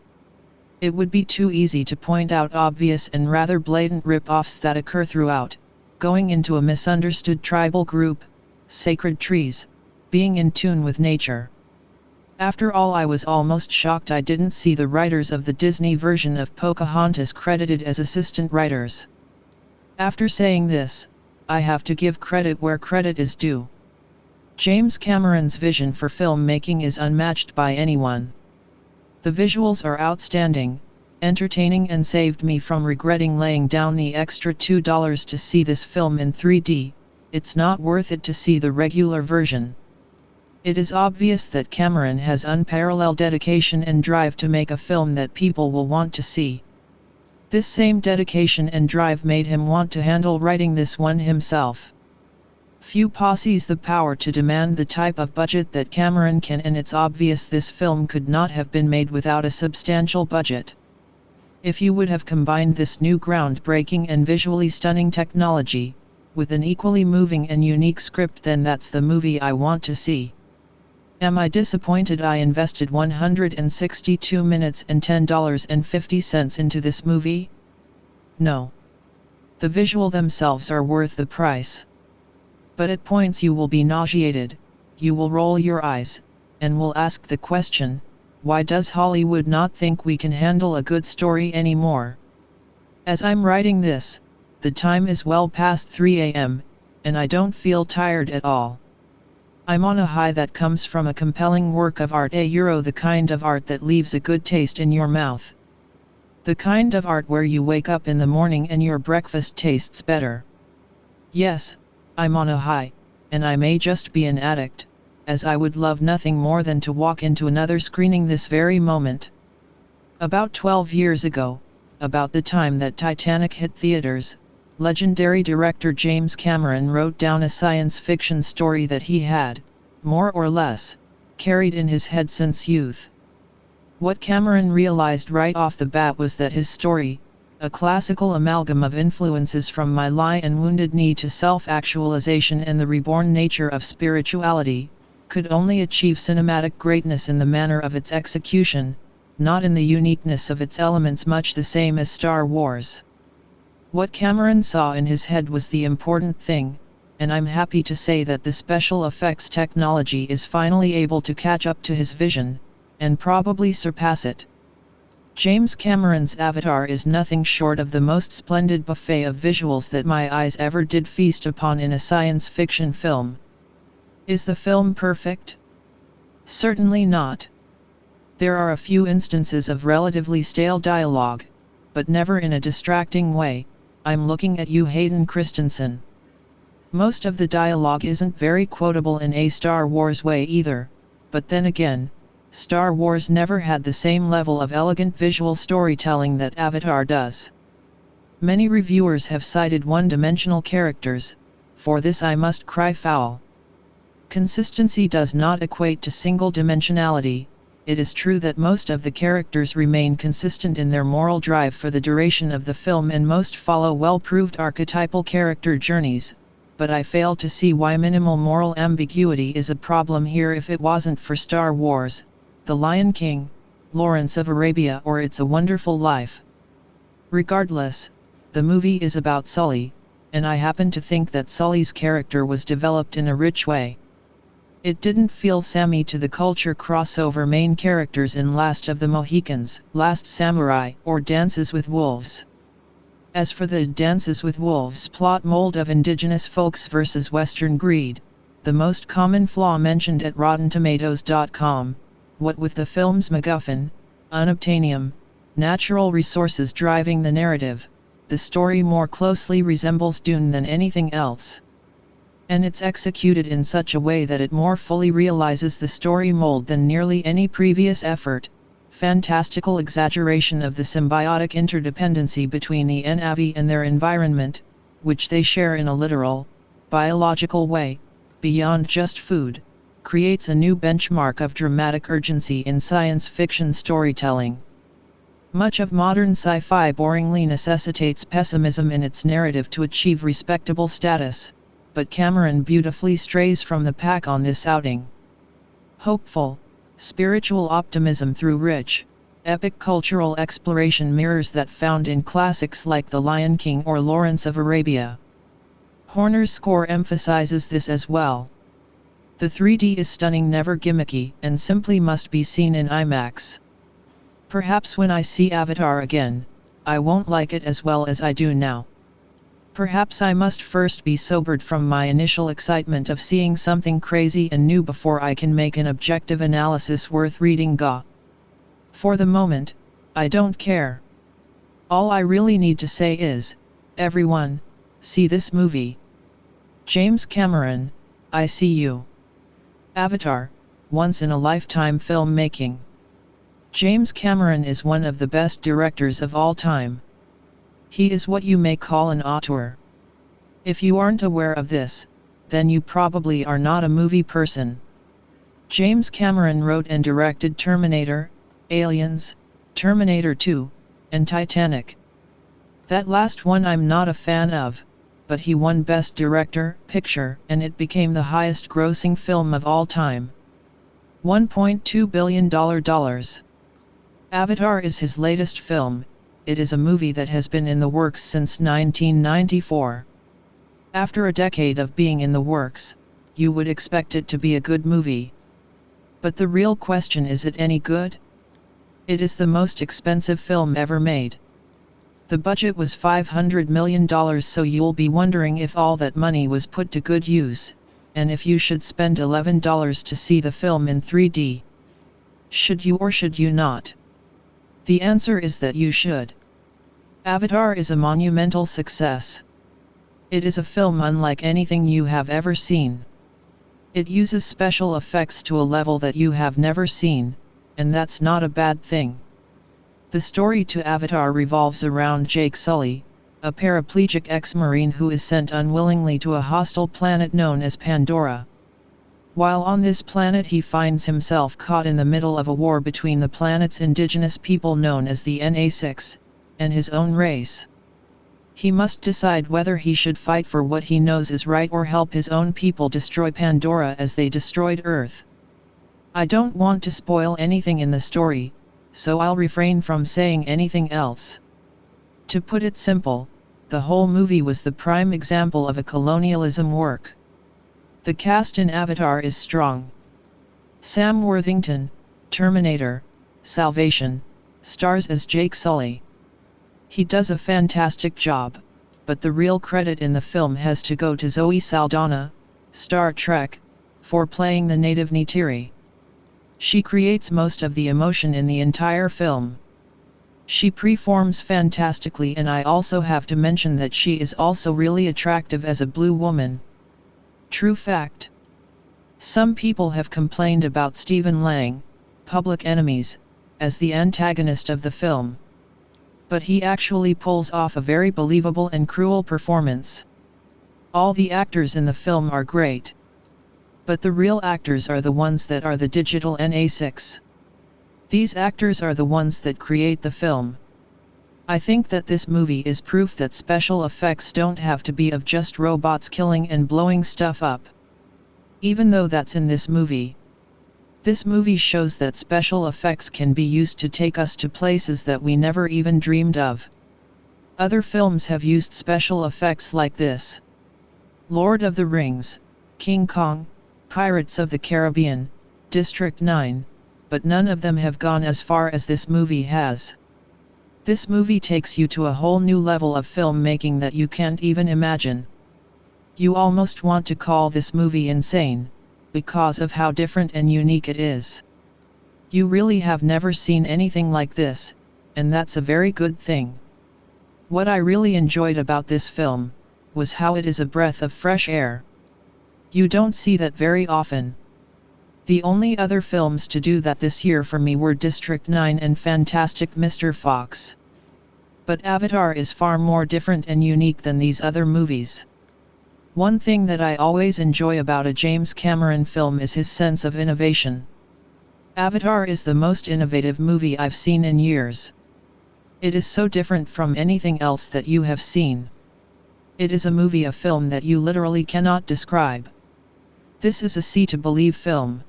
It would be too easy to point out obvious and rather blatant rip-offs that occur throughout. going into a misunderstood tribal group, sacred trees, being in tune with nature. After all, I was almost shocked I didn't see the writers of the Disney version of Pocahontas credited as assistant writers. After saying this, I have to give credit where credit is due. James Cameron's vision for filmmaking is unmatched by anyone. The visuals are outstanding, entertaining, and saved me from regretting laying down the extra $2 to see this film in 3D. It's not worth it to see the regular version. It is obvious that Cameron has unparalleled dedication and drive to make a film that people will want to see. This same dedication and drive made him want to handle writing this one himself. Few possess the power to demand the type of budget that Cameron can, and it's obvious this film could not have been made without a substantial budget. If you would have combined this new groundbreaking and visually stunning technology with an equally moving and unique script, then that's the movie I want to see. Am I disappointed I invested 162 minutes and $10.50 into this movie? No. The visuals themselves are worth the price. But at points you will be nauseated, you will roll your eyes, and will ask the question, why does Hollywood not think we can handle a good story anymore? As I'm writing this, the time is well past 3 a.m., and I don't feel tired at all. I'm on a high that comes from a compelling work of art, the kind of art that leaves a good taste in your mouth. The kind of art where you wake up in the morning and your breakfast tastes better. Yes, I'm on a high, and I may just be an addict, as I would love nothing more than to walk into another screening this very moment. About 12 years ago, about the time that Titanic hit theaters, legendary director James Cameron wrote down a science fiction story that he had, more or less, carried in his head since youth. What Cameron realized right off the bat was that his story, a classical amalgam of influences from My Lie and Wounded Knee to self-actualization and the reborn nature of spirituality, could only achieve cinematic greatness in the manner of its execution, not in the uniqueness of its elements, much the same as Star Wars. What Cameron saw in his head was the important thing, and I'm happy to say that the special effects technology is finally able to catch up to his vision, and probably surpass it. James Cameron's Avatar is nothing short of the most splendid buffet of visuals that my eyes ever did feast upon in a science fiction film. Is the film perfect? Certainly not. There are a few instances of relatively stale dialogue, but never in a distracting way. I'm looking at you, Hayden Christensen. Most of the dialogue isn't very quotable in a Star Wars way either, but then again, Star Wars never had the same level of elegant visual storytelling that Avatar does. Many reviewers have cited one-dimensional characters. For this I must cry foul. Consistency does not equate to single dimensionality. It is true that most of the characters remain consistent in their moral drive for the duration of the film, and most follow well-proved archetypal character journeys, but I fail to see why minimal moral ambiguity is a problem here if it wasn't for Star Wars, The Lion King, Lawrence of Arabia, or It's a Wonderful Life. Regardless, the movie is about Sully, and I happen to think that Sully's character was developed in a rich way. It didn't feel samey to the culture crossover main characters in Last of the Mohicans, Last Samurai, or Dances with Wolves. As for the Dances with Wolves plot mold of indigenous folks versus Western greed, the most common flaw mentioned at RottenTomatoes.com, what with the film's MacGuffin, unobtainium, natural resources driving the narrative, the story more closely resembles Dune than anything else. And it's executed in such a way that it more fully realizes the story mold than nearly any previous effort. Fantastical exaggeration of the symbiotic interdependency between the Na'vi and their environment, which they share in a literal, biological way, beyond just food, creates a new benchmark of dramatic urgency in science fiction storytelling. Much of modern sci-fi boringly necessitates pessimism in its narrative to achieve respectable status, but Cameron beautifully strays from the pack on this outing. Hopeful, spiritual optimism through rich, epic cultural exploration mirrors that found in classics like The Lion King or Lawrence of Arabia. Horner's score emphasizes this as well. The 3D is stunning, never gimmicky, and simply must be seen in IMAX. Perhaps when I see Avatar again, I won't like it as well as I do now. Perhaps I must first be sobered from my initial excitement of seeing something crazy and new before I can make an objective analysis worth reading. For the moment, I don't care. All I really need to say is, everyone, see this movie. James Cameron, I see you. Avatar, once-in-a-lifetime filmmaking. James Cameron is one of the best directors of all time. He is what you may call an auteur. If you aren't aware of this, then you probably are not a movie person. James Cameron wrote and directed Terminator, Aliens, Terminator 2, and Titanic. That last one I'm not a fan of, but he won Best Director, Picture, and it became the highest grossing film of all time. $1.2 billion. Avatar is his latest film. It is a movie that has been in the works since 1994. After a decade of being in the works, you would expect it to be a good movie. But the real question is it any good? It is the most expensive film ever made. The budget was $500 million, so you'll be wondering if all that money was put to good use, and if you should spend $11 to see the film in 3D. Should you or should you not? The answer is that you should. Avatar is a monumental success. It is a film unlike anything you have ever seen. It uses special effects to a level that you have never seen, and that's not a bad thing. The story to Avatar revolves around Jake Sully, a paraplegic ex-marine who is sent unwillingly to a hostile planet known as Pandora. While on this planet he finds himself caught in the middle of a war between the planet's indigenous people known as the NA6, and his own race. He must decide whether he should fight for what he knows is right or help his own people destroy Pandora as they destroyed Earth. I don't want to spoil anything in the story, so I'll refrain from saying anything else. To put it simple, the whole movie was the prime example of a colonialism work. The cast in Avatar is strong. Sam Worthington, Terminator, Salvation, stars as Jake Sully. He does a fantastic job, but the real credit in the film has to go to Zoe Saldaña, Star Trek, for playing the native Neytiri. She creates most of the emotion in the entire film. She performs fantastically, and I also have to mention that she is also really attractive as a blue woman. True fact. Some people have complained about Stephen Lang, Public Enemies, as the antagonist of the film. But he actually pulls off a very believable and cruel performance. All the actors in the film are great. But the real actors are the ones that are the digital NA6. These actors are the ones that create the film. I think that this movie is proof that special effects don't have to be of just robots killing and blowing stuff up. Even though that's in this movie. This movie shows that special effects can be used to take us to places that we never even dreamed of. Other films have used special effects like this. Lord of the Rings, King Kong, Pirates of the Caribbean, District 9, but none of them have gone as far as this movie has. This movie takes you to a whole new level of filmmaking that you can't even imagine. You almost want to call this movie insane, because of how different and unique it is. You really have never seen anything like this, and that's a very good thing. What I really enjoyed about this film was how it is a breath of fresh air. You don't see that very often. The only other films to do that this year for me were District 9 and Fantastic Mr. Fox. But Avatar is far more different and unique than these other movies. One thing that I always enjoy about a James Cameron film is his sense of innovation. Avatar is the most innovative movie I've seen in years. It is so different from anything else that you have seen. It is a film that you literally cannot describe. This is a see-to-believe film.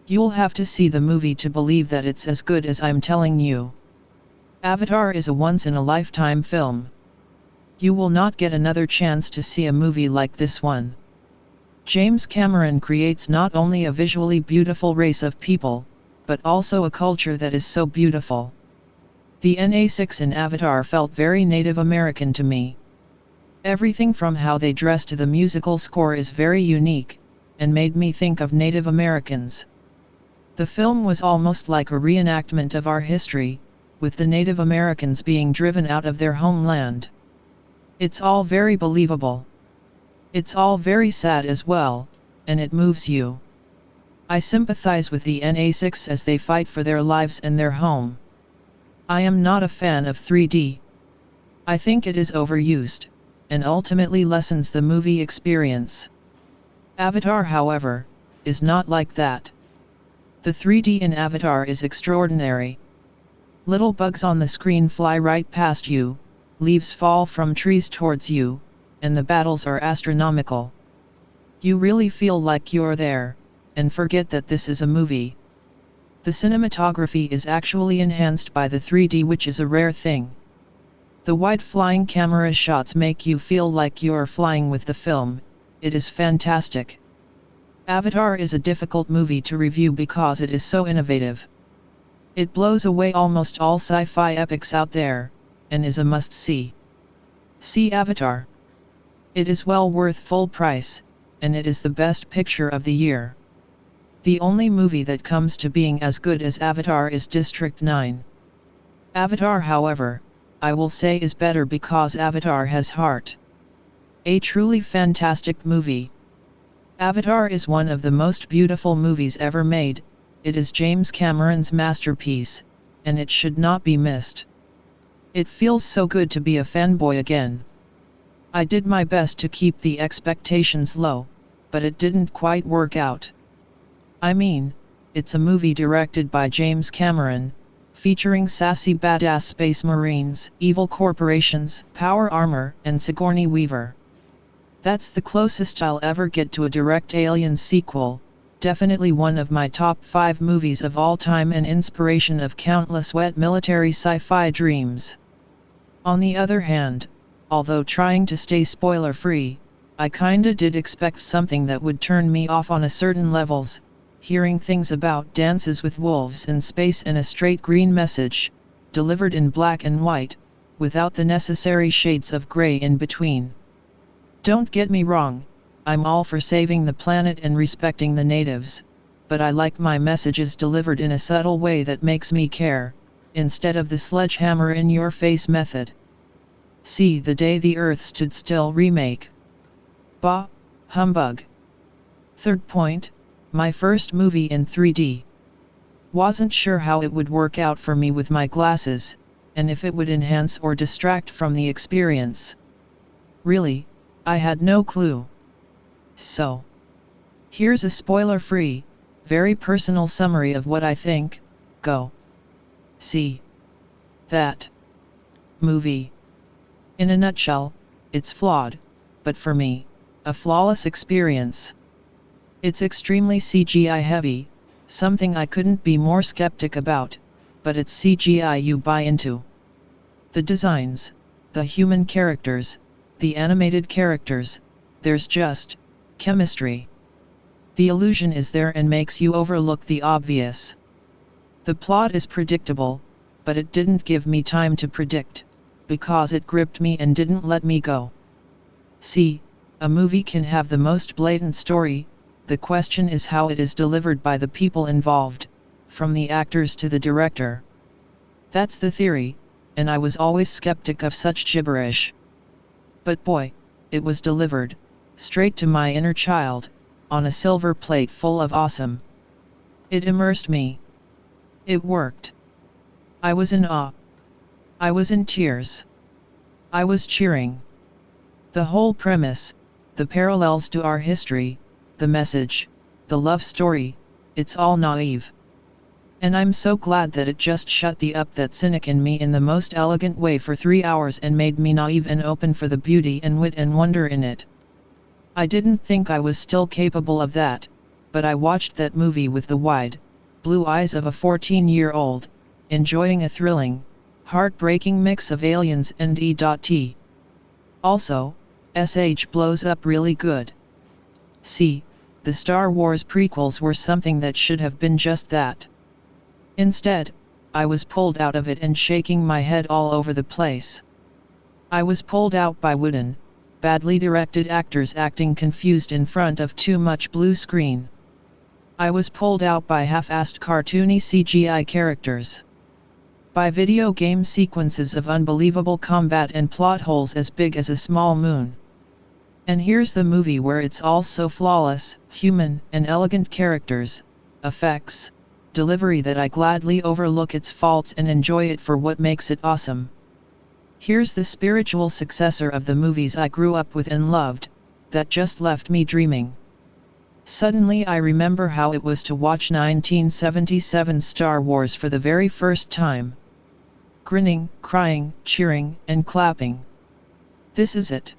You'll have to see the movie to believe that it's as good as I'm telling you. Avatar is a once-in-a-lifetime film. You will not get another chance to see a movie like this one. James Cameron creates not only a visually beautiful race of people, but also a culture that is so beautiful. The NA6 in Avatar felt very Native American to me. Everything from how they dress to the musical score is very unique, and made me think of Native Americans. The film was almost like a reenactment of our history, with the Native Americans being driven out of their homeland. It's all very believable. It's all very sad as well, and it moves you. I sympathize with the NA6 as they fight for their lives and their home. I am not a fan of 3D. I think it is overused, and ultimately lessens the movie experience. Avatar, however, is not like that. The 3D in Avatar is extraordinary. Little bugs on the screen fly right past you, leaves fall from trees towards you, and the battles are astronomical. You really feel like you're there, and forget that this is a movie. The cinematography is actually enhanced by the 3D, which is a rare thing. The wide flying camera shots make you feel like you're flying with the film. It is fantastic. Avatar is a difficult movie to review because it is so innovative. It blows away almost all sci-fi epics out there, and is a must-see. See Avatar. It is well worth full price, and it is the best picture of the year. The only movie that comes to being as good as Avatar is District 9. Avatar, however, I will say is better because Avatar has heart. A truly fantastic movie. Avatar is one of the most beautiful movies ever made. It is James Cameron's masterpiece, and it should not be missed. It feels so good to be a fanboy again. I did my best to keep the expectations low, but it didn't quite work out. I mean, it's a movie directed by James Cameron, featuring sassy badass space marines, evil corporations, power armor, and Sigourney Weaver. That's the closest I'll ever get to a direct Aliens sequel, definitely one of my top 5 movies of all time and inspiration of countless wet military sci-fi dreams. On the other hand, although trying to stay spoiler-free, I kinda did expect something that would turn me off on a certain levels, hearing things about dances with wolves in space and a straight green message, delivered in black and white, without the necessary shades of grey in between. Don't get me wrong, I'm all for saving the planet and respecting the natives, but I like my messages delivered in a subtle way that makes me care, instead of the sledgehammer in your face method. See The Day the Earth Stood Still remake. Bah, humbug. Third point, my first movie in 3D. Wasn't sure how it would work out for me with my glasses, and if it would enhance or distract from the experience. Really, I had no clue. So, here's a spoiler-free, very personal summary of what I think. Go see that movie. In a nutshell, it's flawed, but for me, a flawless experience. It's extremely CGI heavy, something I couldn't be more skeptic about, but it's CGI you buy into. The designs, the human characters, the animated characters, there's just chemistry. The illusion is there and makes you overlook the obvious. The plot is predictable, but it didn't give me time to predict, because it gripped me and didn't let me go. See, a movie can have the most blatant story, the question is how it is delivered by the people involved, from the actors to the director. That's the theory, and I was always skeptic of such gibberish. But boy, it was delivered, straight to my inner child, on a silver plate full of awesome. It immersed me. It worked. I was in awe. I was in tears. I was cheering. The whole premise, the parallels to our history, the message, the love story, it's all naive. And I'm so glad that it just shut the up that cynic in me in the most elegant way for 3 hours and made me naive and open for the beauty and wit and wonder in it. I didn't think I was still capable of that, but I watched that movie with the wide, blue eyes of a 14-year-old, enjoying a thrilling, heartbreaking mix of Aliens and E.T. Also, SH blows up really good. See, the Star Wars prequels were something that should have been just that. Instead, I was pulled out of it and shaking my head all over the place. I was pulled out by wooden, badly directed actors acting confused in front of too much blue screen. I was pulled out by half-assed cartoony CGI characters. By video game sequences of unbelievable combat and plot holes as big as a small moon. And here's the movie where it's all so flawless, human, and elegant characters, effects, delivery that I gladly overlook its faults and enjoy it for what makes it awesome. Here's the spiritual successor of the movies I grew up with and loved, that just left me dreaming. Suddenly I remember how it was to watch 1977 Star Wars for the very first time. Grinning, crying, cheering, and clapping. This is it.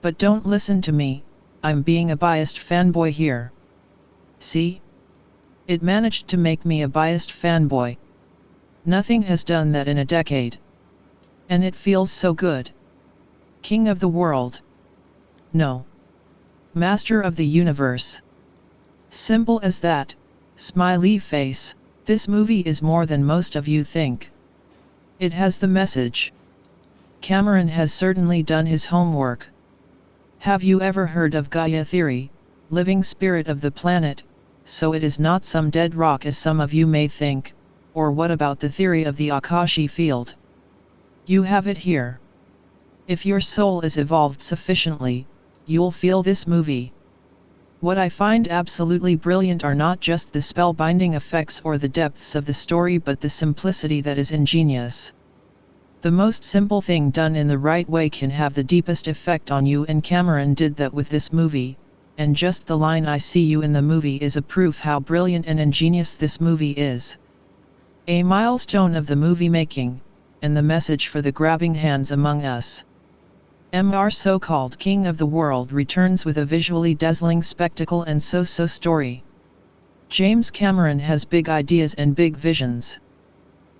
But don't listen to me, I'm being a biased fanboy here. See? It managed to make me a biased fanboy. Nothing has done that in a decade. And it feels so good. King of the world. No. Master of the universe. Simple as that, smiley face. This movie is more than most of you think. It has the message. Cameron has certainly done his homework. Have you ever heard of Gaia theory, living spirit of the planet, so it is not some dead rock as some of you may think, or what about the theory of the Akashi field? You have it here. If your soul is evolved sufficiently, you'll feel this movie. What I find absolutely brilliant are not just the spellbinding effects or the depths of the story but the simplicity that is ingenious. The most simple thing done in the right way can have the deepest effect on you, and Cameron did that with this movie, and just the line "I see you in the movie" is a proof how brilliant and ingenious this movie is. A milestone of the movie making, and the message for the grabbing hands among us. Our so-called King of the World returns with a visually dazzling spectacle and so-so story. James Cameron has big ideas and big visions.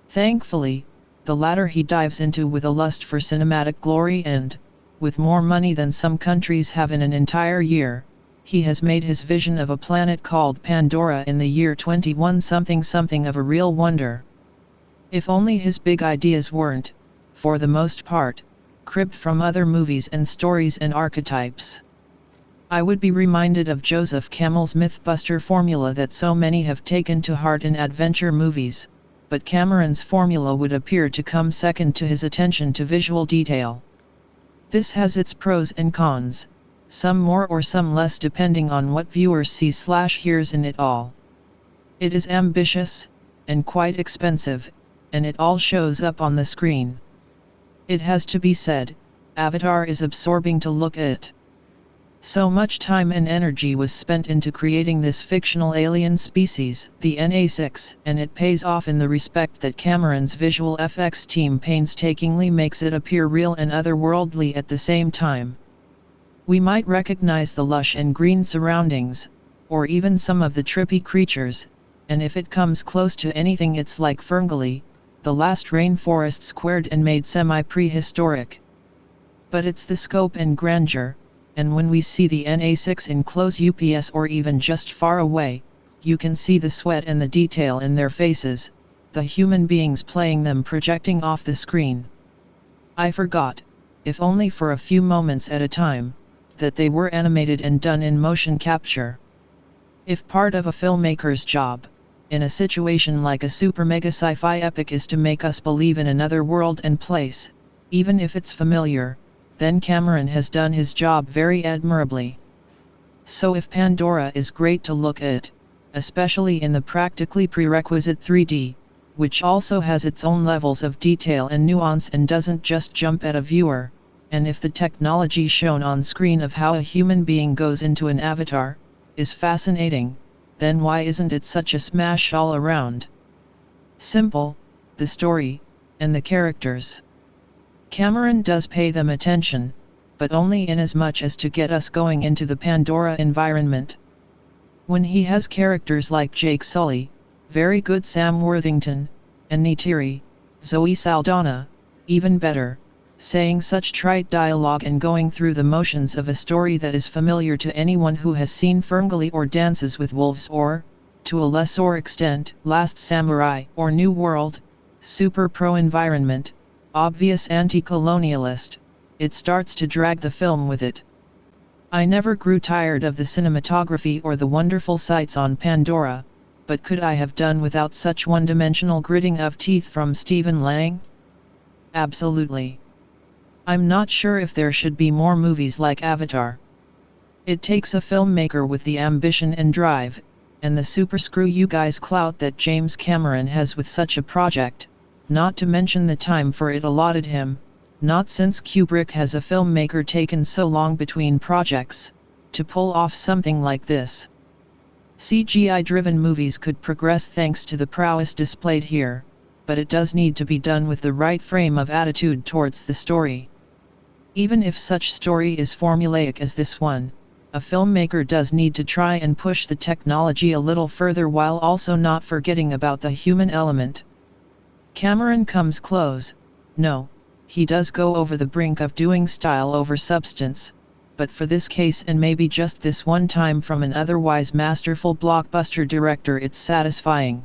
Thankfully, the latter he dives into with a lust for cinematic glory and, with more money than some countries have in an entire year, he has made his vision of a planet called Pandora in the year 21 something of a real wonder. If only his big ideas weren't, for the most part, cribbed from other movies and stories and archetypes. I would be reminded of Joseph Campbell's Mythbuster formula that so many have taken to heart in adventure movies, but Cameron's formula would appear to come second to his attention to visual detail. This has its pros and cons, some more or some less depending on what viewer sees/hears in it all. It is ambitious, and quite expensive, and it all shows up on the screen. It has to be said, Avatar is absorbing to look at. So much time and energy was spent into creating this fictional alien species, the NA6, and it pays off in the respect that Cameron's visual effects team painstakingly makes it appear real and otherworldly at the same time. We might recognize the lush and green surroundings, or even some of the trippy creatures, and if it comes close to anything it's like Ferngully, the last rainforest squared and made semi-prehistoric. But it's the scope and grandeur, and when we see the NA6 in close ups or even just far away, you can see the sweat and the detail in their faces, the human beings playing them projecting off the screen. I forgot, if only for a few moments at a time, that they were animated and done in motion capture. If part of a filmmaker's job, in a situation like a super mega sci-fi epic, is to make us believe in another world and place, even if it's familiar, then Cameron has done his job very admirably. So if Pandora is great to look at, especially in the practically prerequisite 3D, which also has its own levels of detail and nuance and doesn't just jump at a viewer, and if the technology shown on screen of how a human being goes into an avatar, is fascinating, then why isn't it such a smash all around? Simple, the story, and the characters. Cameron does pay them attention, but only in as much as to get us going into the Pandora environment. When he has characters like Jake Sully, very good Sam Worthington, and Neytiri, Zoe Saldaña, even better, saying such trite dialogue and going through the motions of a story that is familiar to anyone who has seen Ferngully or Dances with Wolves or, to a lesser extent, Last Samurai or New World, super pro-environment, obvious anti-colonialist, it starts to drag the film with it. I never grew tired of the cinematography or the wonderful sights on Pandora, but could I have done without such one-dimensional gritting of teeth from Stephen Lang? Absolutely. I'm not sure if there should be more movies like Avatar. It takes a filmmaker with the ambition and drive, and the super screw you guys clout that James Cameron has with such a project, not to mention the time for it allotted him, not since Kubrick has a filmmaker taken so long between projects, to pull off something like this. CGI-driven movies could progress thanks to the prowess displayed here, but it does need to be done with the right frame of attitude towards the story. Even if such story is formulaic as this one, a filmmaker does need to try and push the technology a little further while also not forgetting about the human element. Cameron comes close, no, he does go over the brink of doing style over substance, but for this case and maybe just this one time from an otherwise masterful blockbuster director it's satisfying.